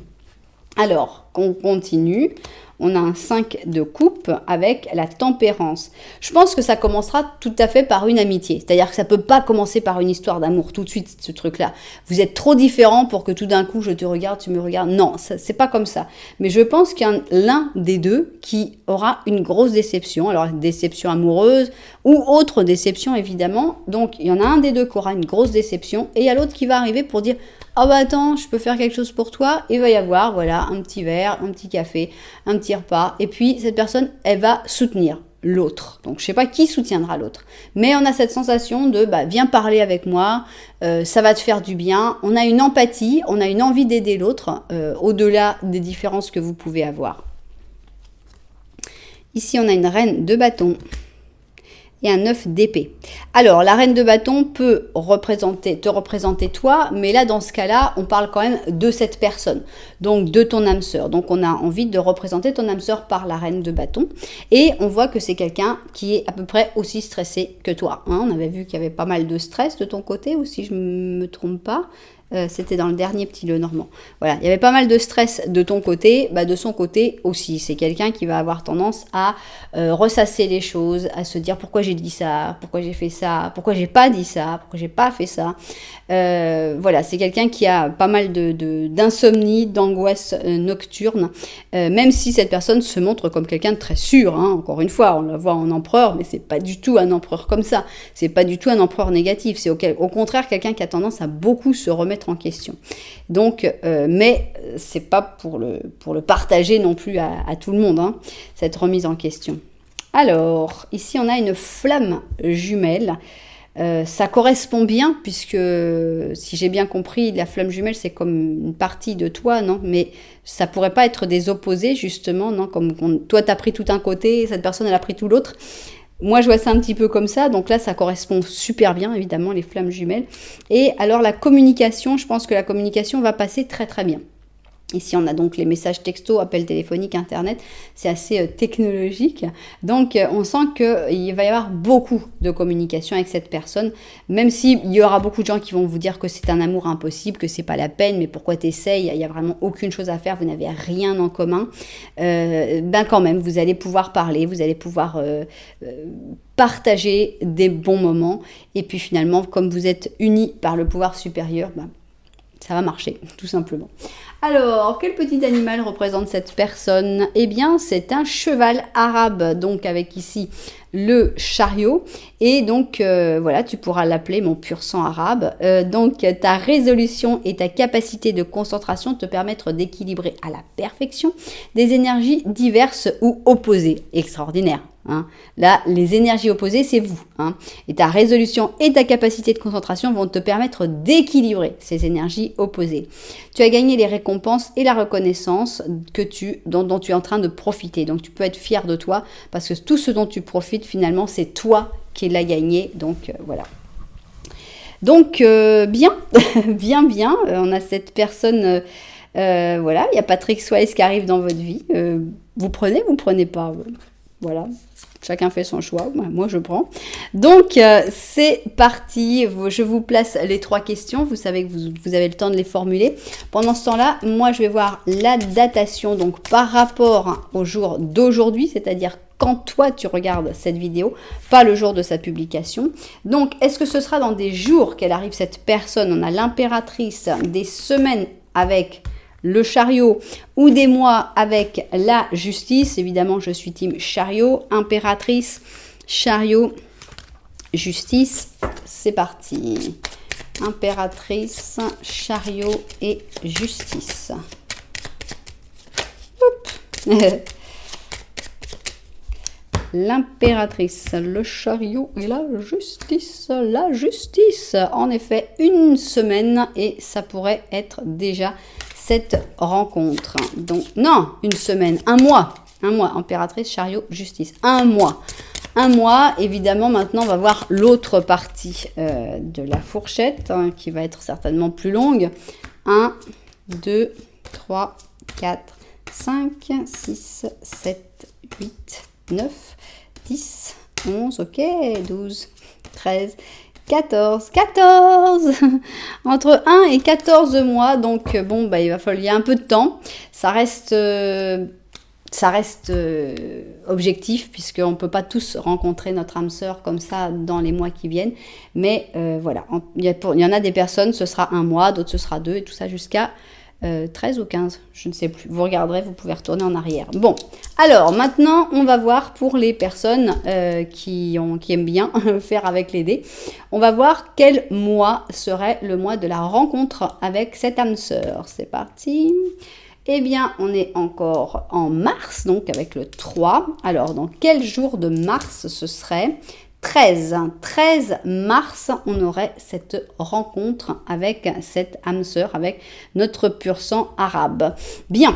A: Alors, on continue. On a un 5 de coupe avec la tempérance. Je pense que ça commencera tout à fait par une amitié. C'est-à-dire que ça ne peut pas commencer par une histoire d'amour tout de suite, ce truc-là. Vous êtes trop différents pour que tout d'un coup, je te regarde, tu me regardes. Non, c'est pas comme ça. Mais je pense qu'il y a l'un des deux qui aura une grosse déception. Alors, une déception amoureuse ou autre déception, évidemment. Donc, il y en a un des deux qui aura une grosse déception et il y a l'autre qui va arriver pour dire « Ah bah attends, je peux faire quelque chose pour toi ?» Et il va y avoir, voilà, un petit verre, un petit café, un petit repas. Et puis, cette personne, elle va soutenir l'autre. Donc, je ne sais pas qui soutiendra l'autre. Mais on a cette sensation de « viens parler avec moi, ça va te faire du bien ». On a une empathie, on a une envie d'aider l'autre, au-delà des différences que vous pouvez avoir. Ici, on a une reine de bâton et un 9 d'épée. Alors, la reine de bâton peut te représenter toi, mais là, dans ce cas-là, on parle quand même de cette personne, donc de ton âme sœur. Donc, on a envie de représenter ton âme sœur par la reine de bâton. Et on voit que c'est quelqu'un qui est à peu près aussi stressé que toi. Hein. On avait vu qu'il y avait pas mal de stress de ton côté, ou si je ne me trompe pas. C'était dans le dernier petit le normand. Voilà, il y avait pas mal de stress de ton côté, de son côté aussi. C'est quelqu'un qui va avoir tendance à ressasser les choses, à se dire pourquoi j'ai dit ça, pourquoi j'ai fait ça, pourquoi j'ai pas dit ça, pourquoi j'ai pas fait ça. Voilà, c'est quelqu'un qui a pas mal d'insomnie, d'angoisse nocturne, même si cette personne se montre comme quelqu'un de très sûr. Hein. Encore une fois, on la voit en empereur, mais c'est pas du tout un empereur comme ça. C'est pas du tout un empereur négatif. C'est au contraire quelqu'un qui a tendance à beaucoup se remettre en question. Donc, mais c'est pas pour le partager non plus à tout le monde, hein, cette remise en question. Alors, ici on a une flamme jumelle. Ça correspond bien puisque, si j'ai bien compris, la flamme jumelle c'est comme une partie de toi, non? Mais ça pourrait pas être des opposés justement, non? Comme toi t'as pris tout un côté, cette personne elle a pris tout l'autre. Moi, je vois ça un petit peu comme ça. Donc là, ça correspond super bien, évidemment, les flammes jumelles. Et alors, la communication, je pense que la communication va passer très, très bien. Ici, on a donc les messages texto, appels téléphoniques, internet, c'est assez technologique. Donc, on sent qu'il va y avoir beaucoup de communication avec cette personne, même s'il y aura beaucoup de gens qui vont vous dire que c'est un amour impossible, que c'est pas la peine, mais pourquoi t'essayes, il n'y a vraiment aucune chose à faire, vous n'avez rien en commun. Ben quand même, vous allez pouvoir parler, vous allez pouvoir partager des bons moments. Et puis finalement, comme vous êtes unis par le pouvoir supérieur, ben, ça va marcher, tout simplement. Alors, quel petit animal représente cette personne? Eh bien, c'est un cheval arabe, donc avec ici le chariot. Et donc, voilà, tu pourras l'appeler mon pur sang arabe. Donc, ta résolution et ta capacité de concentration te permettent d'équilibrer à la perfection des énergies diverses ou opposées. Extraordinaire. Hein. Là, les énergies opposées, c'est vous. Hein. Et ta résolution et ta capacité de concentration vont te permettre d'équilibrer ces énergies opposées. Tu as gagné les récompenses et la reconnaissance dont tu es en train de profiter. Donc, tu peux être fier de toi parce que tout ce dont tu profites, finalement, c'est toi qui l'as gagné. Donc, voilà. Donc, bien, bien. On a cette personne... voilà, il y a Patrick Swayze qui arrive dans votre vie. Vous prenez pas. Voilà, chacun fait son choix. Moi, je prends. Donc, c'est parti. Je vous place les 3 questions. Vous savez que vous avez le temps de les formuler. Pendant ce temps-là, moi, je vais voir la datation donc par rapport au jour d'aujourd'hui, c'est-à-dire quand toi, tu regardes cette vidéo, pas le jour de sa publication. Donc, est-ce que ce sera dans des jours qu'elle arrive, cette personne? On a l'impératrice, des semaines avec le chariot ou des mois avec la justice. Évidemment, je suis team chariot, impératrice, chariot, justice. C'est parti. Impératrice, chariot et justice. L'impératrice, le chariot et la justice. La justice, en effet, une semaine et ça pourrait être déjà cette rencontre. Donc, non, une semaine, un mois, impératrice, chariot, justice, un mois, évidemment. Maintenant, on va voir l'autre partie de la fourchette, hein, qui va être certainement plus longue. 1, 2, 3, 4, 5, 6, 7, 8, 9, 10, 11, ok, 12, 13, 14 entre 1 et 14 mois, donc bon, bah, il y a un peu de temps, ça reste objectif, puisqu'on ne peut pas tous rencontrer notre âme sœur comme ça dans les mois qui viennent, mais voilà, il y en a des personnes, ce sera 1 mois, d'autres ce sera 2, et tout ça jusqu'à 13 ou 15, je ne sais plus. Vous regarderez, vous pouvez retourner en arrière. Bon, alors maintenant, on va voir pour les personnes qui aiment bien faire avec les dés. On va voir quel mois serait le mois de la rencontre avec cette âme sœur. C'est parti. Eh bien, on est encore en mars, donc avec le 3. Alors, dans quel jour de mars ce serait ? 13 mars, on aurait cette rencontre avec cette âme sœur, avec notre pur sang arabe. Bien,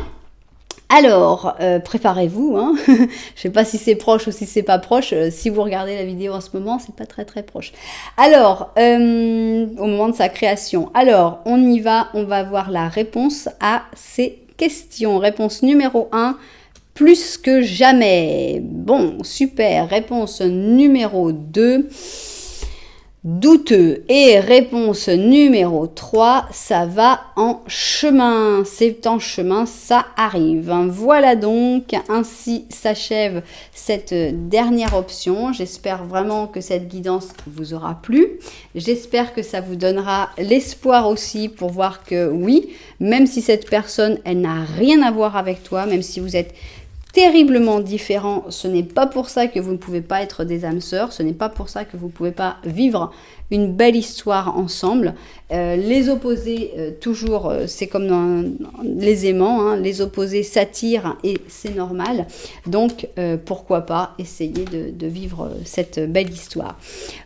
A: alors, préparez-vous, hein. Je ne sais pas si c'est proche ou si c'est pas proche. Si vous regardez la vidéo en ce moment, c'est pas très proche. Alors, au moment de sa création. Alors, on y va, on va voir la réponse à ces questions. Réponse numéro 1. Plus que jamais. Bon, super. Réponse numéro 2. Douteux. Et réponse numéro 3. Ça va en chemin. C'est en chemin, ça arrive. Voilà donc. Ainsi s'achève cette dernière option. J'espère vraiment que cette guidance vous aura plu. J'espère que ça vous donnera l'espoir aussi pour voir que oui, même si cette personne, elle n'a rien à voir avec toi, même si vous êtes terriblement différents, ce n'est pas pour ça que vous ne pouvez pas être des âmes sœurs, ce n'est pas pour ça que vous ne pouvez pas vivre une belle histoire ensemble. Les opposés, toujours, c'est comme dans les aimants, hein, les opposés s'attirent et c'est normal. Donc, pourquoi pas essayer de vivre cette belle histoire.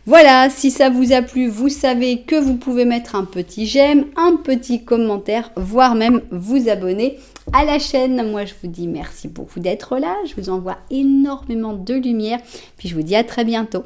A: Voilà, si ça vous a plu, vous savez que vous pouvez mettre un petit j'aime, un petit commentaire, voire même vous abonner à la chaîne. Moi, je vous dis merci beaucoup d'être là. Je vous envoie énormément de lumière. Puis, je vous dis à très bientôt.